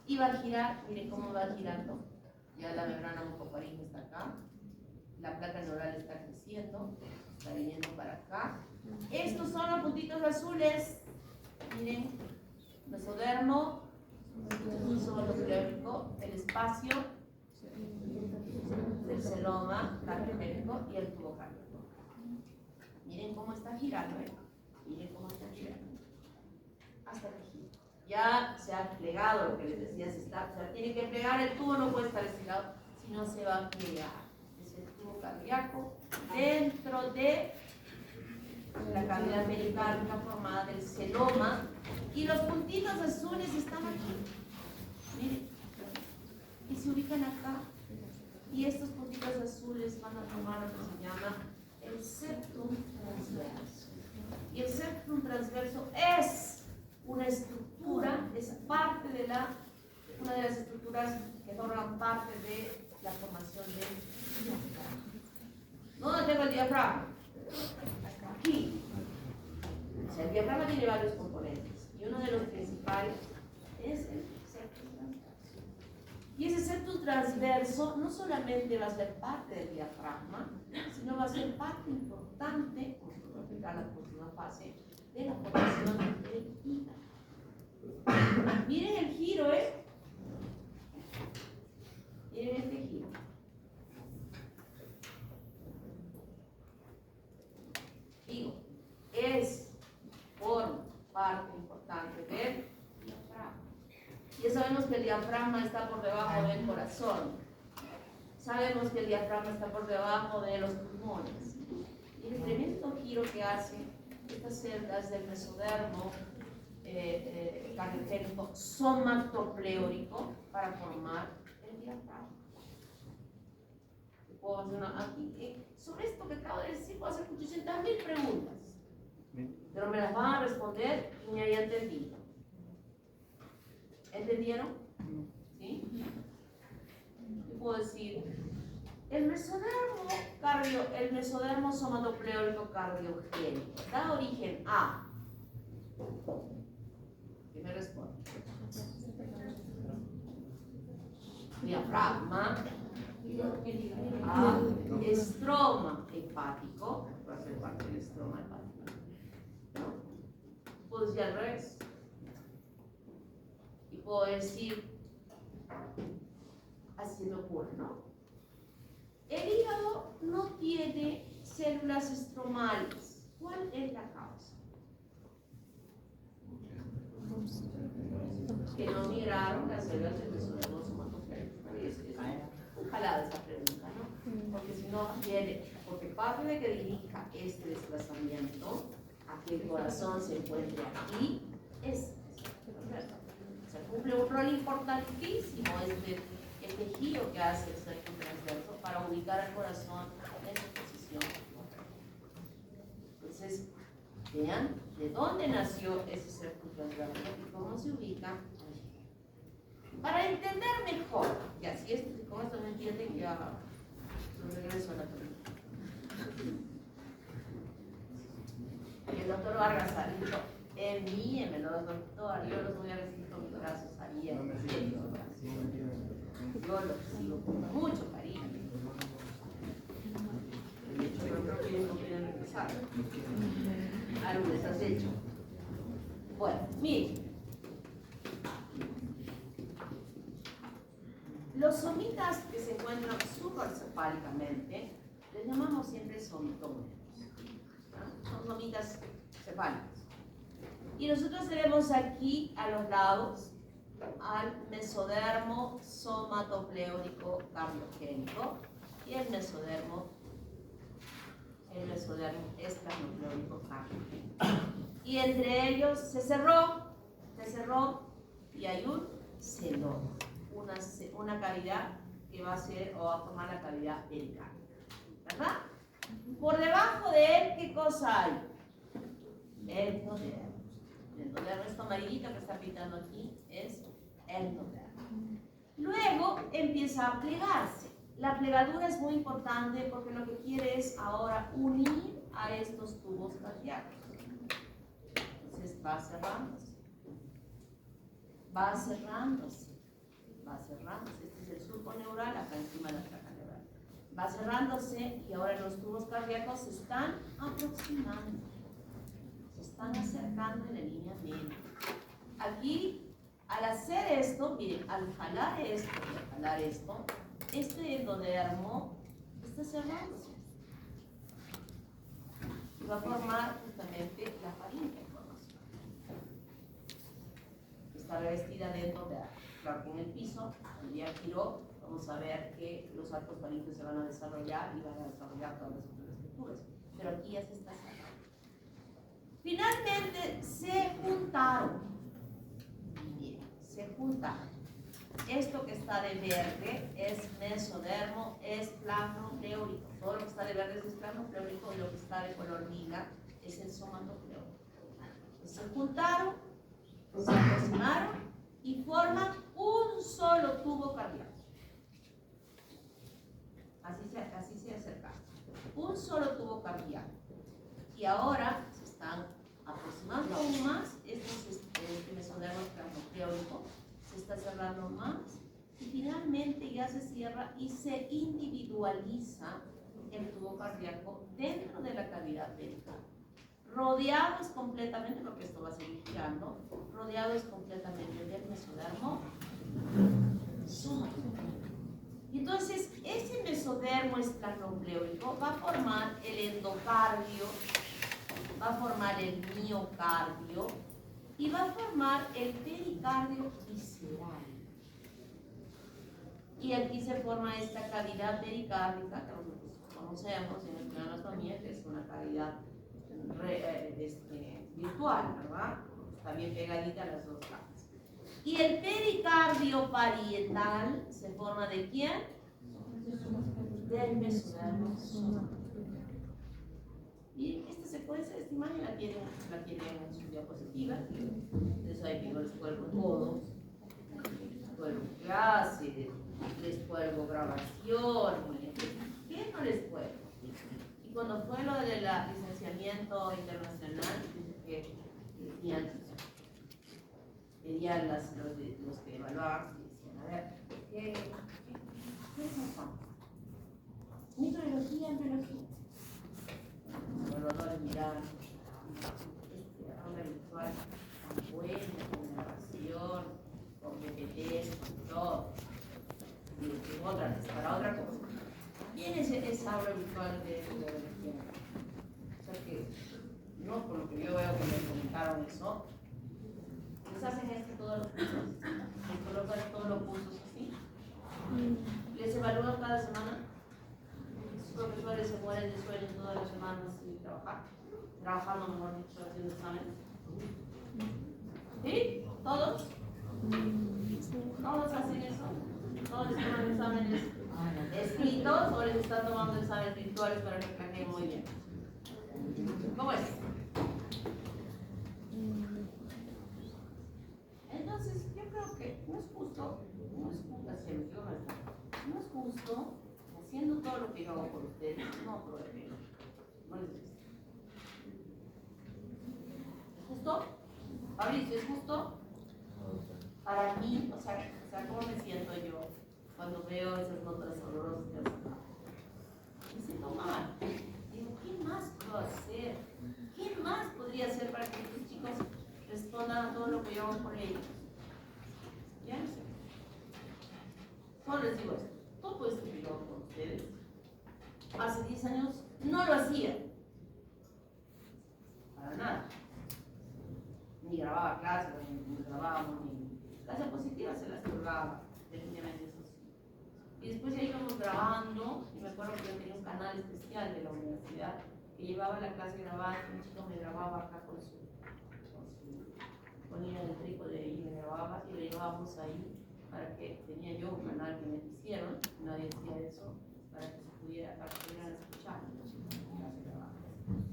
y va a girar, miren cómo va girando. Ya la membrana mucofaríngea está acá, la placa neural está creciendo, está viniendo para acá. Estos son los puntitos azules, miren, mesodermo, somatopleórico, el espacio del celoma cardiogénico y el tubo cardíaco. Miren cómo está girando, miren cómo está girando. Hasta que gira. Ya se ha plegado lo que les decía, se tiene que plegar, el tubo no puede estar estirado, si no se va a plegar. Es el tubo cardíaco dentro de la cavidad pericárdica formada del celoma, y los puntitos azules están aquí, miren, y se ubican acá, y estos puntitos azules van a formar lo que se llama el septum transverso. Y el septum transverso es una estructura, es parte de una de las estructuras que forman parte de la formación del diafragma. ¿Dónde tengo el diafragma? Aquí. O sea, el diafragma tiene varios componentes y uno de los principales es el septum transverso. Y ese septum transverso no solamente va a ser parte del diafragma, sino va a ser parte importante, como se va a explicar la próxima fase, de la formación del hígado. Miren el giro, Miren este giro. Digo, forma parte importante del diafragma. Ya sabemos que el diafragma está por debajo del corazón. Sabemos que el diafragma está por debajo de los pulmones. Y el tremendo giro que hacen estas celdas del mesodermo cardiogénico somatopleórico para formar el diafragma. Puedo hacer aquí, sobre esto que acabo de decir, puedo hacer 800.000 preguntas, pero me las van a responder y me había entendido. ¿Entendieron? ¿Sí? ¿Qué puedo decir? El mesodermo somatopleórico cardiogénico da origen a. ¿Qué me responde? Diafragma, a estroma hepático, va a ser parte del estroma hepático. ¿No? Puedo decir al revés. Y puedo decir, así me ocurre, ¿no? El hígado no tiene células estromales. ¿Cuál es la causa? Que no migraron las células del mesodermo somatopleórico. Ojalá esa pregunta, ¿no? Porque si no viene, porque parte de que dirija este desplazamiento a que el corazón se encuentre aquí es, o sea, cumple un rol importantísimo el tejido que hace el cerco transverso para ubicar el corazón en su posición. Entonces, vean de dónde nació ese cerco transverso y cómo se ubica allí. Para entender mejor, y así es, con esto me entienden, ya lo regreso a la pregunta. Y el doctor Vargas ha dicho, envíenmelo, doctor, yo los voy a recibir con mis brazos abiertos. Yo los recibo con mucho cariño. De hecho, yo creo que ellos no quieren regresar. Algo les has hecho. Bueno, miren. Los somitas que se encuentran supracefálicamente, les llamamos siempre somitómeros. ¿No? Son somitas cefálicas. Y nosotros tenemos aquí a los lados al mesodermo somatopleónico cardiogénico y el mesodermo esternopleónico cardiogénico. Y entre ellos se cerró y hay un celón, una cavidad que va a ser o va a formar la cavidad pericárdica, ¿verdad? Por debajo de él, ¿qué cosa hay? Endodermo. El endodermo, esto amarillito que está pintando aquí, es endodermo. Luego empieza a plegarse. La plegadura es muy importante porque lo que quiere es ahora unir a estos tubos cardíacos. Entonces va cerrándose. Va cerrándose. Va cerrándose. Este es el surco neural acá encima de la placa neural. Va cerrándose y ahora los tubos cardíacos se están aproximando. Se están acercando en la línea media. Aquí, al hacer esto, miren, al jalar esto, este endodermo está cerrándose. Y va a formar justamente la faringe. Está revestida de endodermo. Claro que en el piso, el día giró, vamos a ver que los arcos faringes se van a desarrollar y van a desarrollar todas las otras estructuras. Pero aquí ya se está cerrando. Finalmente se juntaron. Bien, se juntaron. Esto que está de verde es mesodermo, es planopleórico. Todo lo que está de verde es planopleórico y lo que está de color lila es el somatopleórico. Se juntaron, se aproximaron y forman un solo tubo cardíaco. Así se acerca. Un solo tubo cardíaco. Y ahora se están aproximando aún más. Este mesodermo planopleórico se está cerrando más. Y finalmente ya se cierra y se individualiza el tubo cardíaco dentro de la cavidad pericárdica. Rodeados completamente, porque esto va a seguir girando, rodeados completamente del mesodermo somatopleórico. Y entonces, ese mesodermo esternopleórico va a formar el endocardio, va a formar el miocardio y va a formar el pericardio visceral. Y aquí se forma esta cavidad pericárdica que nosotros conocemos en el plano anatomía, que es una cavidad virtual, ¿verdad? Está bien pegadita a las dos partes. Y el pericardio parietal se forma ¿de quién? Del mesodermo somatopleórico. Y esta secuencia, esta imagen la tienen en sus diapositivas. Entonces ahí tengo les cuelgo todo, les cuelgo clases, les cuelgo grabaciones. ¿Qué no les cuelgo? Y cuando fue lo del licenciamiento internacional, que pedían los que evaluaban y decían, a ver, ¿qué son? Microbiología, embriología. Los evaluadores miraban, aula virtual, tan buena, con narración, con PPTs, con todo. Y para otra cosa. ¿Quién es esa aula virtual de biología? O sea que, no, por lo que yo veo que me comentaron eso, les hacen todos los cursos, les colocan todos los cursos así, les evalúan cada semana, sus profesores se mueren de sueño todas las semanas sin trabajando mejor dicho, haciendo exámenes. ¿Sí? ¿Todos? ¿Todos hacen eso? espirituales para que cajeen muy bien. ¿Cómo es? Entonces, yo creo que no es justo, no es justo, haciendo todo lo que yo hago por ustedes, no prohibirlo. No les gusta. ¿Es justo? Fabricio, ¿es justo? Para mí, o sea, ¿cómo me siento yo cuando veo esas notas horrorosas que hacen? Me siento mal. Digo, ¿qué más puedo hacer? ¿Qué más podría hacer para que estos chicos respondan a todo lo que yo hago por ellos? ¿Ya? Solo les digo esto. Todo esto que yo hago con ustedes, hace 10 años no lo hacía. Para nada. Ni grababa clases, ni grabábamos, ni clase positiva se las grababa, definitivamente eso sí. Y después ya íbamos grabando, y me acuerdo que yo tenía un canal especial de la universidad que llevaba la clase grabada, un chico me grababa acá con su ponía el trípode y me grababa y lo llevábamos ahí para que tenía yo un canal que me hicieron, nadie decía eso, para que se pudiera, para que pudieran escuchar la clase grabada.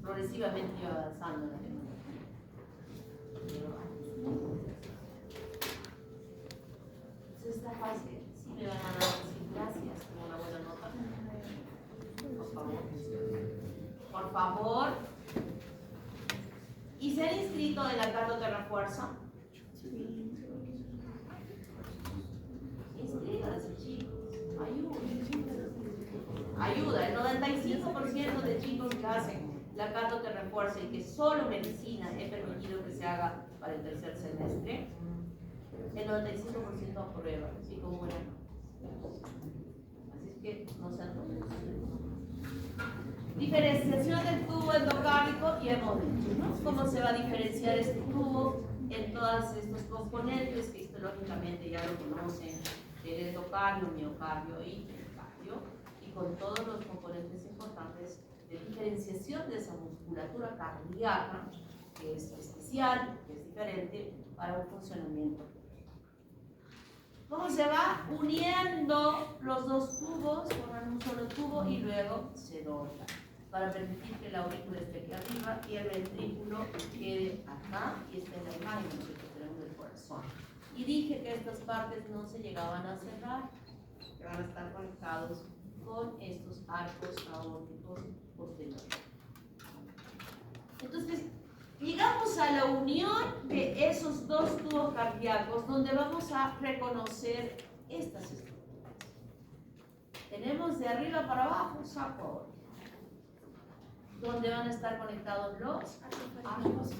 Progresivamente iba avanzando en la tecnología. Entonces esta fase sí me van a dar decir gracias como una buena nota. Por favor. Por favor. ¿Y se han inscrito en la Carta de refuerzo? Inscríbanse, chicos. Ayuda. El 95% de chicos que hacen la Carta de refuerzo y que solo medicina he permitido que se haga para el tercer semestre, el 95% aprueba, así como buena nota. Así es que no sean tontos. Diferenciación del tubo endocárdico y hemos dicho, ¿no? ¿Cómo se va a diferenciar este tubo en todos estos componentes que histológicamente ya lo conocen, el endocardio, miocardio y pericardio, y con todos los componentes importantes de diferenciación de esa musculatura cardíaca, que es especial, que es diferente para un funcionamiento. ¿Cómo se va uniendo los dos tubos, forman un solo tubo y luego se dobla para permitir que la aurícula esté aquí arriba y el ventrículo quede acá y esté en la imagen que tenemos del corazón? Y dije que estas partes no se llegaban a cerrar, que van a estar conectados con estos arcos aórticos posteriores. Entonces, llegamos a la unión de esos dos tubos cardíacos donde vamos a reconocer estas estructuras. Tenemos de arriba para abajo saco aórtico, donde van a estar conectados los arcos aórticos.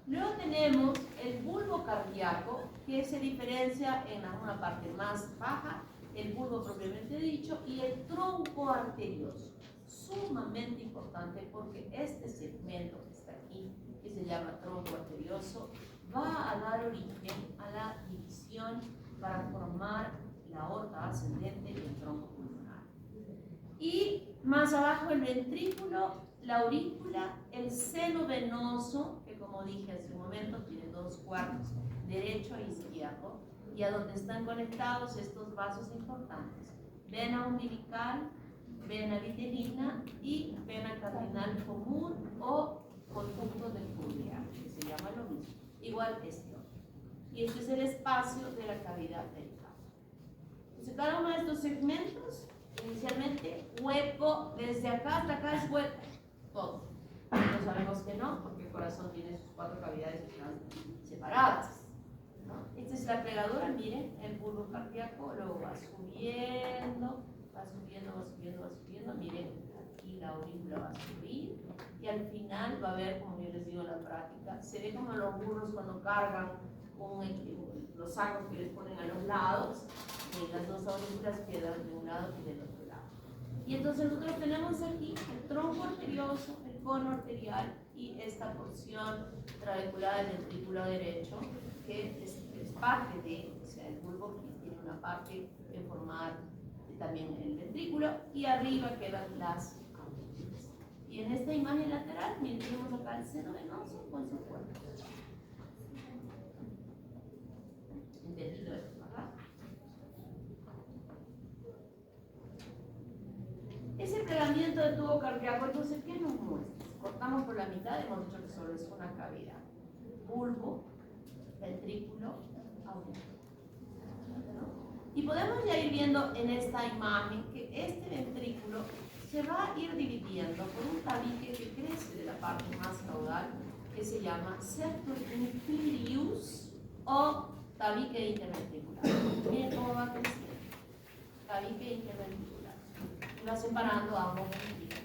Luego tenemos el bulbo cardíaco, que se diferencia en una parte más baja, el bulbo propiamente dicho, y el tronco arterioso. Sumamente importante porque este segmento que está aquí, que se llama tronco arterioso, va a dar origen a la división para formar la aorta ascendente y el tronco pulmonar. Y más abajo el ventrículo, la aurícula, el seno venoso, que como dije hace un momento tiene dos cuartos, derecho e izquierdo, y a donde están conectados estos vasos importantes: vena umbilical, vena vitelina y vena cardinal común o conducto de Fourier, que se llama lo mismo, igual este otro. Y este es el espacio de la cavidad pericardial. Entonces, cada uno de estos segmentos, inicialmente hueco, desde acá hasta acá es hueco, todo. No sabemos que no, porque el corazón tiene sus cuatro cavidades que están separadas, ¿no? Esta es la plegadura, miren, el bulbo cardíaco luego va subiendo, va subiendo, va subiendo, va subiendo, miren, aquí la aurícula va a subir y al final va a ver, como yo les digo en la práctica, se ve como los burros cuando cargan los sacos que les ponen a los lados, y las dos aurículas quedan de un lado y del otro lado. Y entonces nosotros tenemos aquí el tronco arterioso, el cono arterial y esta porción trabeculada del ventrículo derecho, que es parte de, o sea, el bulbo que tiene una parte en formar también el ventrículo, y arriba quedan las aurículas. Y en esta imagen lateral, miren, tenemos acá el seno venoso con su cuerpo. Entendido esto, ¿verdad? Ese plegamento tratamiento de tubo cardíaco, entonces, ¿qué nos muestra? Cortamos por la mitad, hemos dicho que solo es una cavidad. Bulbo, ventrículo, aurícula. Y podemos ya ir viendo en esta imagen que este ventrículo se va a ir dividiendo por un tabique que crece de la parte más caudal, que se llama septum inferius o tabique interventricular. Miren cómo va creciendo. Tabique interventricular. Y va separando ambos ventrículos.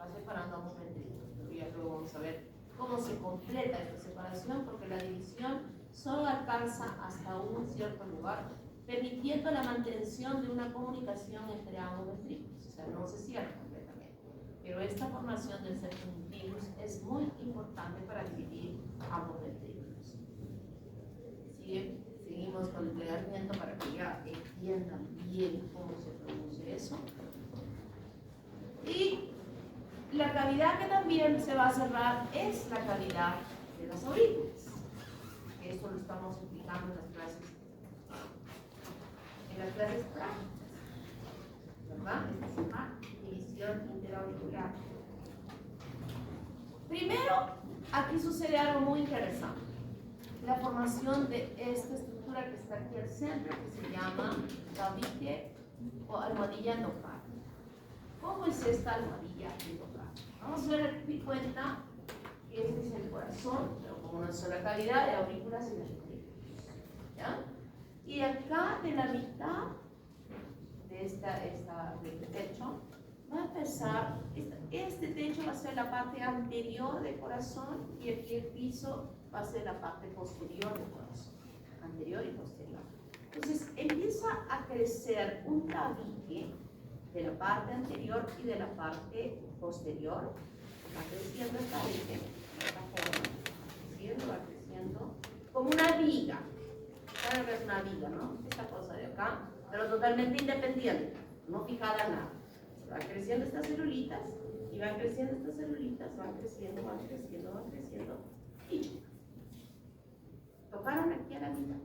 Va separando ambos ventrículos. Pero ya luego vamos a ver cómo se completa esta separación, porque la división solo alcanza hasta un cierto lugar, permitiendo la mantención de una comunicación entre ambos ventrículos. O sea, no se cierra completamente. Pero esta formación del septum inferius es muy importante para dividir ambos ventrículos. Seguimos con el plegamiento para que ya entiendan bien cómo se produce eso. Y la cavidad que también se va a cerrar es la cavidad de las aurículas. Esto lo estamos explicando en las clases prácticas, ¿verdad? Esta es una división interauricular. Primero, aquí sucede algo muy interesante. La formación de esta estructura que está aquí al centro, que se llama tabique o almohadilla endocárdica. ¿Cómo es esta almohadilla endocárdica? Vamos a ver aquí cuenta que este es el corazón, pero con una sola cavidad de aurículas y ventrículos. ¿Ya? Y acá de la mitad de este techo va a empezar, este techo va a ser la parte anterior del corazón y aquí el piso va a ser la parte posterior del corazón, anterior y posterior. Entonces empieza a crecer un tabique de la parte anterior y de la parte posterior. Va creciendo el tabique de esta forma, va creciendo como una viga. ¿Saben que es una viga, no? Esta cosa de acá, pero totalmente independiente, no fijada a nada. Van creciendo estas celulitas y van creciendo estas celulitas, van creciendo, van creciendo, van creciendo y chocan. Tocaron aquí a la mitad.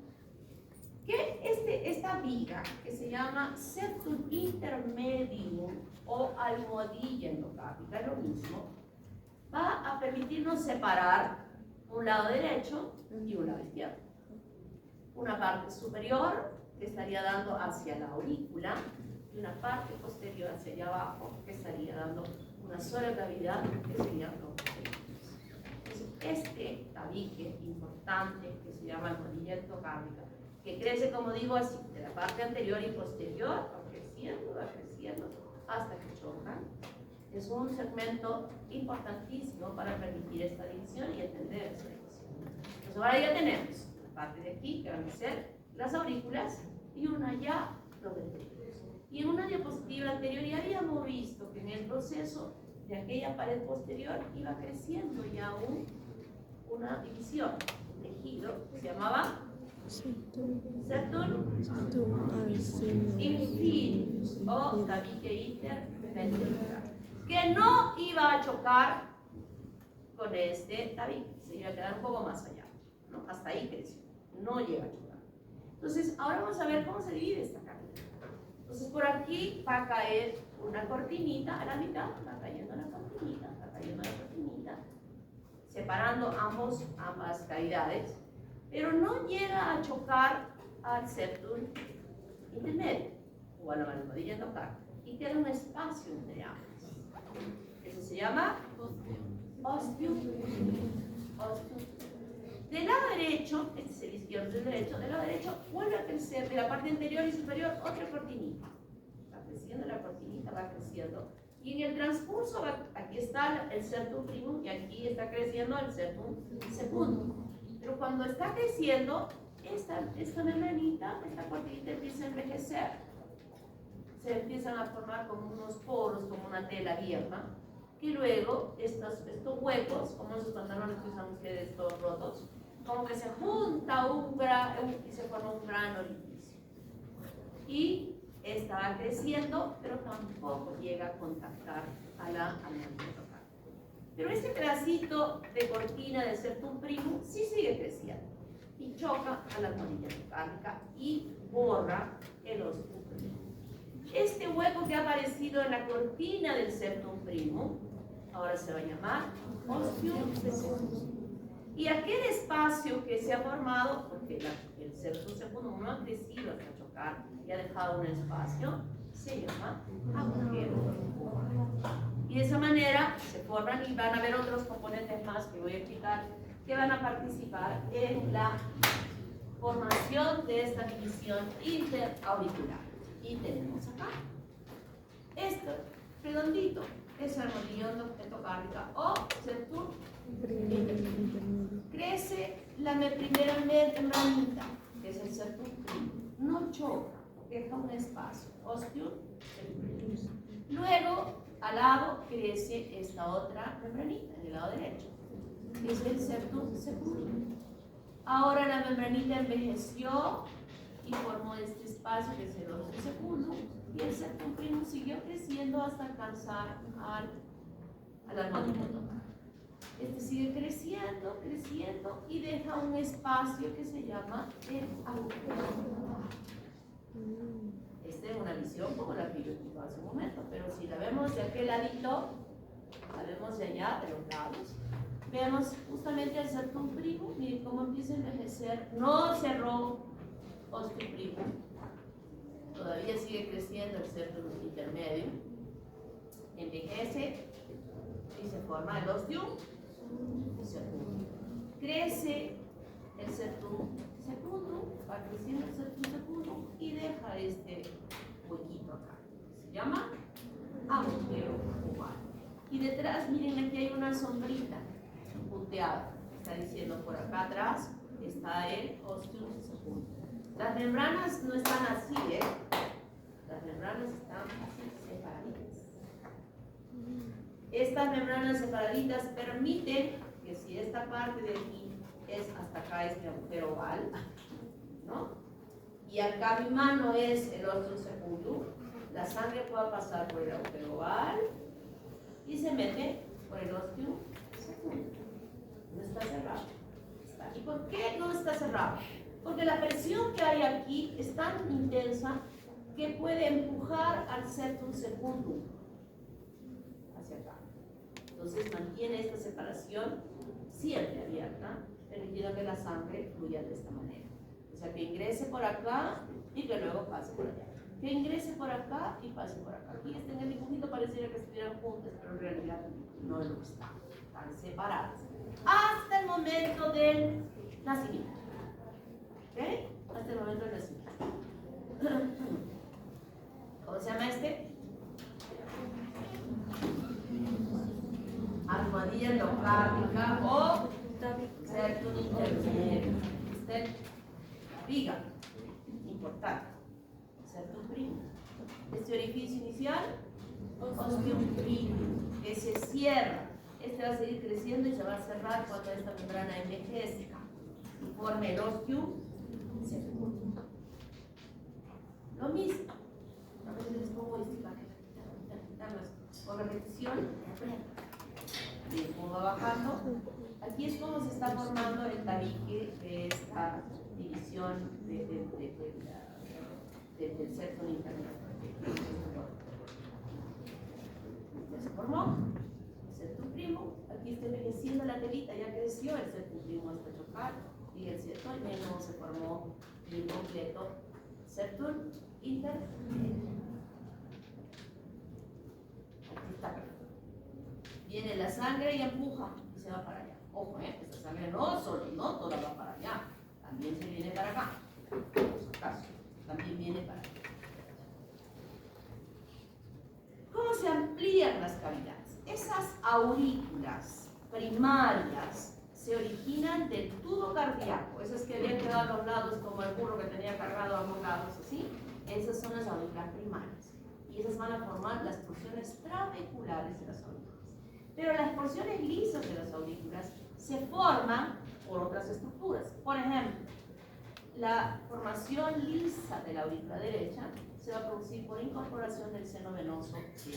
Que esta viga, que se llama septum intermedium o almohadilla endocárdica, es lo mismo, va a permitirnos separar un lado derecho y un lado izquierdo. Una parte superior que estaría dando hacia la aurícula y una parte posterior hacia allá abajo que estaría dando una sola cavidad que serían los ventrículos. Entonces, este tabique importante que se llama almohadilla endocárdica, que crece, como digo, así, de la parte anterior y posterior, va creciendo hasta que chocan. Es un segmento importantísimo para permitir esta división y entender esta división. Entonces ahora ya tenemos la parte de aquí, que van a ser las aurículas, y una ya los ventrículos. Y en una diapositiva anterior ya habíamos visto que en el proceso de aquella pared posterior iba creciendo ya una división, un tejido que se llamaba septum inferius o tabique interventricular, que no iba a chocar con este tabique, se iba a quedar un poco más allá, ¿no? Hasta ahí creció, no llega a chocar. Entonces, ahora vamos a ver cómo se divide esta cavidad. Entonces, por aquí va a caer una cortinita a la mitad, va cayendo la cortinita, va cayendo la cortinita, separando ambas cavidades, pero no llega a chocar al septum intermedio o a la almohadilla endocárdica y queda un espacio entre ambas. Eso se llama osteo. Del lado derecho, este es el izquierdo y el derecho, del lado derecho vuelve a crecer de la parte anterior y superior otra cortinita. Va creciendo la cortinita, va creciendo. Y en el transcurso, aquí está el septum primum y aquí está creciendo el septum secundum. Pero cuando está creciendo, esta membranita, esta cortinita empieza a envejecer. Se empiezan a formar como unos poros, como una tela vieja, que luego estos huecos, como esos pantalones que usan ustedes todos rotos, como que se junta y se forma un gran orificio. Y esta va creciendo, pero tampoco llega a contactar a la almohadilla endocárdica. Pero este pedacito de cortina del septum primum sí sigue creciendo y choca a la almohadilla endocárdica y borra el osteo primum. Este hueco que ha aparecido en la cortina del septum primum, ahora se va a llamar ostium secundum. Y aquel espacio que se ha formado, porque el septum secundum no ha crecido hasta chocar y ha dejado un espacio, se llama agujero. Y de esa manera se forman y van a haber otros componentes más que voy a explicar que van a participar en la formación de esta división interauricular. Y tenemos acá esto, redondito, es el armonillón endocárdica o septum intermedio. Crece la primera membranita, que es el septum primum, no choca, deja un espacio, ostium secundum. Luego, al lado crece esta otra membranita, en el lado derecho, que es el septum secundum. Ahora la membranita envejeció y formó este espacio que es el ostium secundum, y el septum primum siguió creciendo hasta alcanzar al armonillón endocárdico. Este sigue creciendo, creciendo y deja un espacio que se llama el agujero. Esta es una visión como la que yo explicaba hace un momento, pero si la vemos de aquel ladito, la vemos de allá, de los lados, vemos justamente el septum primum, miren cómo empieza a envejecer, no cerró ostium primum, todavía sigue creciendo el septum intermedio, envejece y se forma el ostium secundum. Crece el septum secundum, va creciendo el septum secundum y deja este huequito acá. Se llama agujero cuboidal. Y detrás, miren, aquí hay una sombrita punteada. Está diciendo por acá atrás está el ostium secundum. Las membranas no están así, ¿eh? Las membranas están así separaditas. Estas membranas separaditas permiten que si esta parte de aquí es hasta acá este agujero oval, ¿no? Y acá mi mano es el ostium secundum, la sangre puede pasar por el agujero oval y se mete por el ostium secundum. No está cerrado. ¿Y por qué no está cerrado? Porque la presión que hay aquí es tan intensa que puede empujar al septum secundum hacia acá. Entonces mantiene esta separación siempre abierta, permitiendo que la sangre fluya de esta manera. O sea, que ingrese por acá y que luego pase por allá. Que ingrese por acá y pase por acá. Aquí en el dibujito pareciera que estuvieran juntas, pero en realidad no es lo que están. Están separadas. Hasta el momento del nacimiento. ¿Ok? Hasta el momento del nacimiento. ¿Cómo se llama este? Armadilla endocárdica o septum intermedio. La viga, importante. Septum primum. Este orificio inicial, ostium primum, que se cierra. Este va a seguir creciendo y se va a cerrar cuando esta membrana envejezca y forme el ostium secundum. Lo mismo. A veces les pongo esto para quitarlas por repetición. Bien, como va bajando. Aquí es como se está formando el tabique de esta división del septum intermedio. Ya se formó el septum primum. Aquí está envejeciendo la telita, ya creció el septum primum hasta chocar y el septum no se formó bien completo. Septum intermedio. Aquí está. Viene la sangre y empuja y se va para allá. Ojo, esta sangre no toda va para allá, también se viene para acá. Por si acaso, también viene para acá. ¿Cómo se amplían las cavidades? Esas aurículas primarias se originan del tubo cardíaco, esas que habían quedado a los lados como el burro que tenía cargado a ambos lados, ¿sí? Esas son las aurículas primarias. Y esas van a formar las porciones trabeculares de las aurículas. Pero las porciones lisas de las aurículas se forman por otras estructuras. Por ejemplo, la formación lisa de la aurícula derecha se va a producir por incorporación del seno venoso derecho.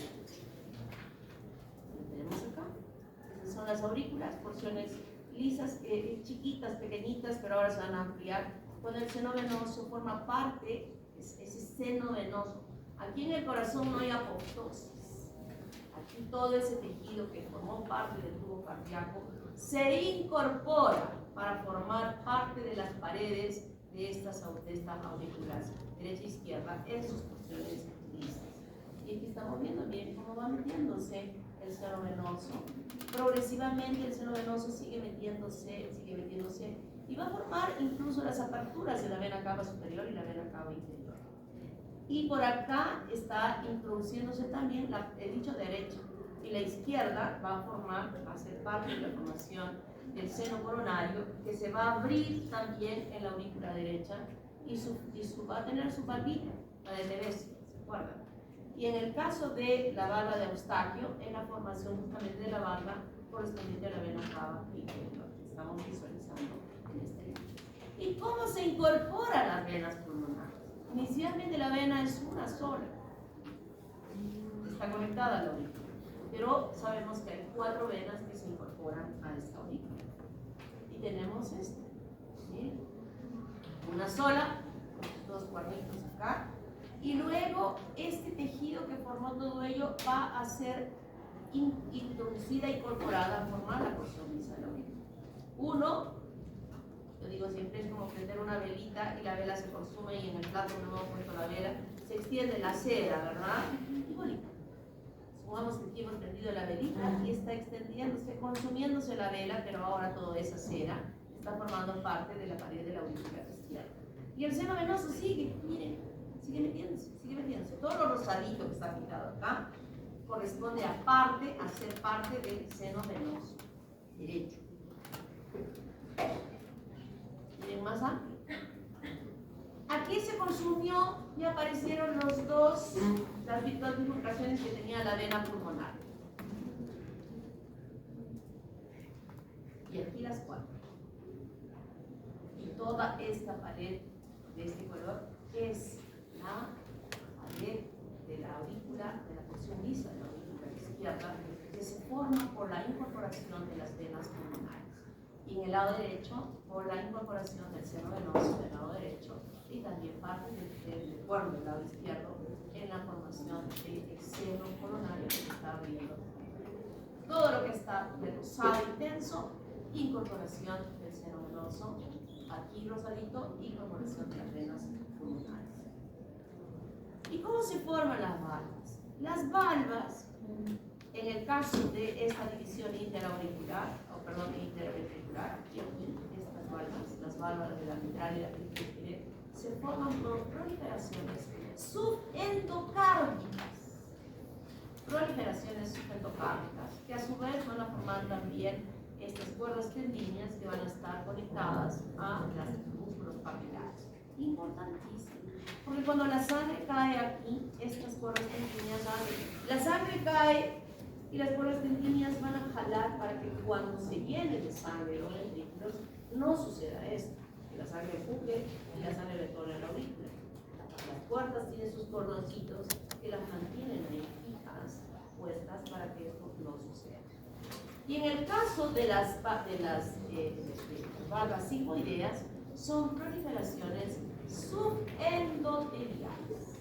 Lo tenemos acá. Esas son las aurículas, porciones lisas, chiquitas, pequeñitas, pero ahora se van a ampliar. Cuando el seno venoso forma parte, ese seno venoso Aquí en el corazón no hay apoptosis. Aquí todo ese tejido que formó parte del tubo cardíaco se incorpora para formar parte de las paredes de estas aurículas, derecha e izquierda, en sus porciones lisas. Y aquí estamos viendo bien cómo va metiéndose el seno venoso. Progresivamente el seno venoso sigue metiéndose, y va a formar incluso las aperturas de la vena cava superior y la vena cava inferior. Y por acá está introduciéndose también el dicho derecho, y la izquierda va a ser parte de la formación del seno coronario, que se va a abrir también en la aurícula derecha y va a tener su valvita, la de Tebecio, ¿se acuerdan? Y en el caso de la valva de Eustaquio, es la formación justamente de la valva correspondiente a la vena cava inferior, que estamos visualizando en este ejemplo. ¿Y cómo se incorporan las venas pulmonares? Inicialmente la vena es una sola, está conectada a la aurícula, pero sabemos que hay 4 venas que se incorporan a esta aurícula. Y tenemos esta, ¿sí? Una sola, 2 cuernitos acá, y luego este tejido que formó todo ello va a ser introducida, incorporada a formar la porción lisa de la aurícula. Uno, yo digo siempre, es como prender una velita y la vela se consume, y en el plato donde hemos puesto la vela se extiende la cera, ¿verdad? Igualito. Supongamos que aquí hemos prendido la velita y está extendiéndose, consumiéndose la vela, pero ahora toda esa cera está formando parte de la pared de la aurícula izquierda. Y el seno venoso sigue, miren, sigue metiéndose. Todo lo rosadito que está pintado acá corresponde a ser parte del seno venoso derecho. Miren más amplio. Aquí se consumió y aparecieron las dos bifurcaciones que tenía la vena pulmonar. Y aquí las 4. Y toda esta pared de este color es la pared de la aurícula, de la porción lisa de la aurícula izquierda, que se forma por la incorporación de las venas pulmonares. Y en el lado derecho, por la incorporación del seno venoso del lado derecho, y también parte del cuerno del lado izquierdo en la formación del seno coronario que se está abriendo. Todo lo que está de rosado y tenso, incorporación del seno venoso, aquí rosadito, incorporación de las venas pulmonares. ¿Y cómo se forman las valvas? Las valvas, en el caso de esta división interauricular, interventricular, aquí, estas valvas, las válvulas de la mitral y la periférica, se forman por proliferaciones subendocárdicas. Proliferaciones subendocárdicas, que a su vez van a formar también estas cuerdas tendíneas que van a estar conectadas a los músculos papilares. Importantísimo, porque cuando la sangre cae aquí, estas cuerdas tendíneas la sangre cae y las cuerdas tendíneas van a jalar para que cuando se llene de sangre los ventrículos no suceda esto, que la sangre empuje y la sangre retorne a la aurícula. Las cuerdas tienen sus cordoncitos que las mantienen ahí fijas, puestas, para que esto no suceda. Y en el caso de las valvas sigmoideas, son proliferaciones subendoteliales.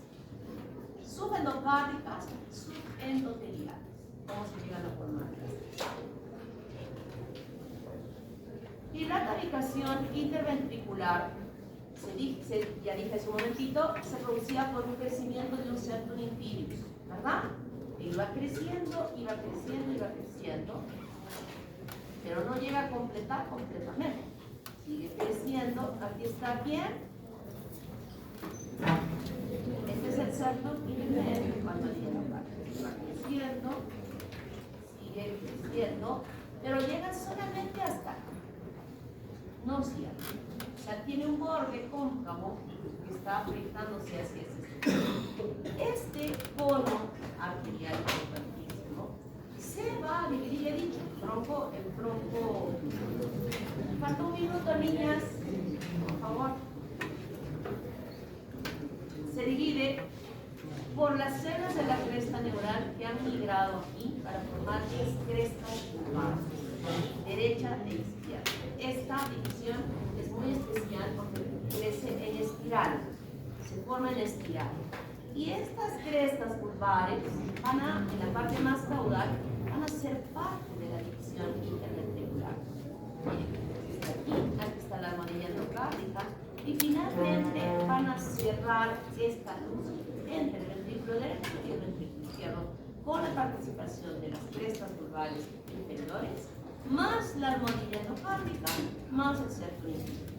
Subendocárdicas, subendoteliales. ¿Cómo se llegan a formar? Y la tabicación interventricular, ya dije hace un momentito, se producía por un crecimiento de un septum inferius, ¿verdad? Iba creciendo, pero no llega a completar completamente. Sigue creciendo, aquí está bien. Este es el septum inferius, cuando llega creciendo, sigue creciendo, pero llega solamente hasta acá. No cierra. O sea, tiene un borde cóncavo que está proyectándose hacia este cono arterial importantísimo. Se va a dividir, he dicho, el tronco. Falta un minuto, niñas, por favor. Se divide por las células de la cresta neural que han migrado aquí para formar 10 crestas curvadas, derecha e izquierda. Esta división es muy especial porque crece en espiral, se forma en espiral. Y estas crestas vulvares van a, en la parte más caudal, van a ser parte de la división interventricular. Aquí está la armonía endocárdica y finalmente van a cerrar esta luz entre el ventrículo derecho y el ventrículo izquierdo con la participación de las crestas vulvares inferiores, más la armonía endocárdica, más el septum inferior.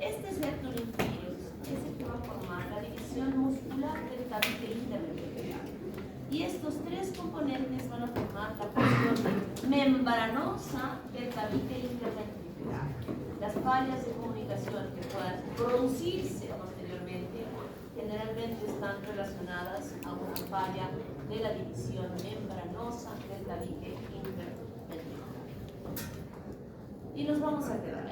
Este septum inferior es el que va a formar la división muscular del tabique interventricular. Y estos tres componentes van a formar la porción membranosa del tabique interventricular. Las fallas de comunicación que puedan producirse posteriormente generalmente están relacionadas a una falla de la división membranosa del tabique interventricular. Y nos vamos a quedar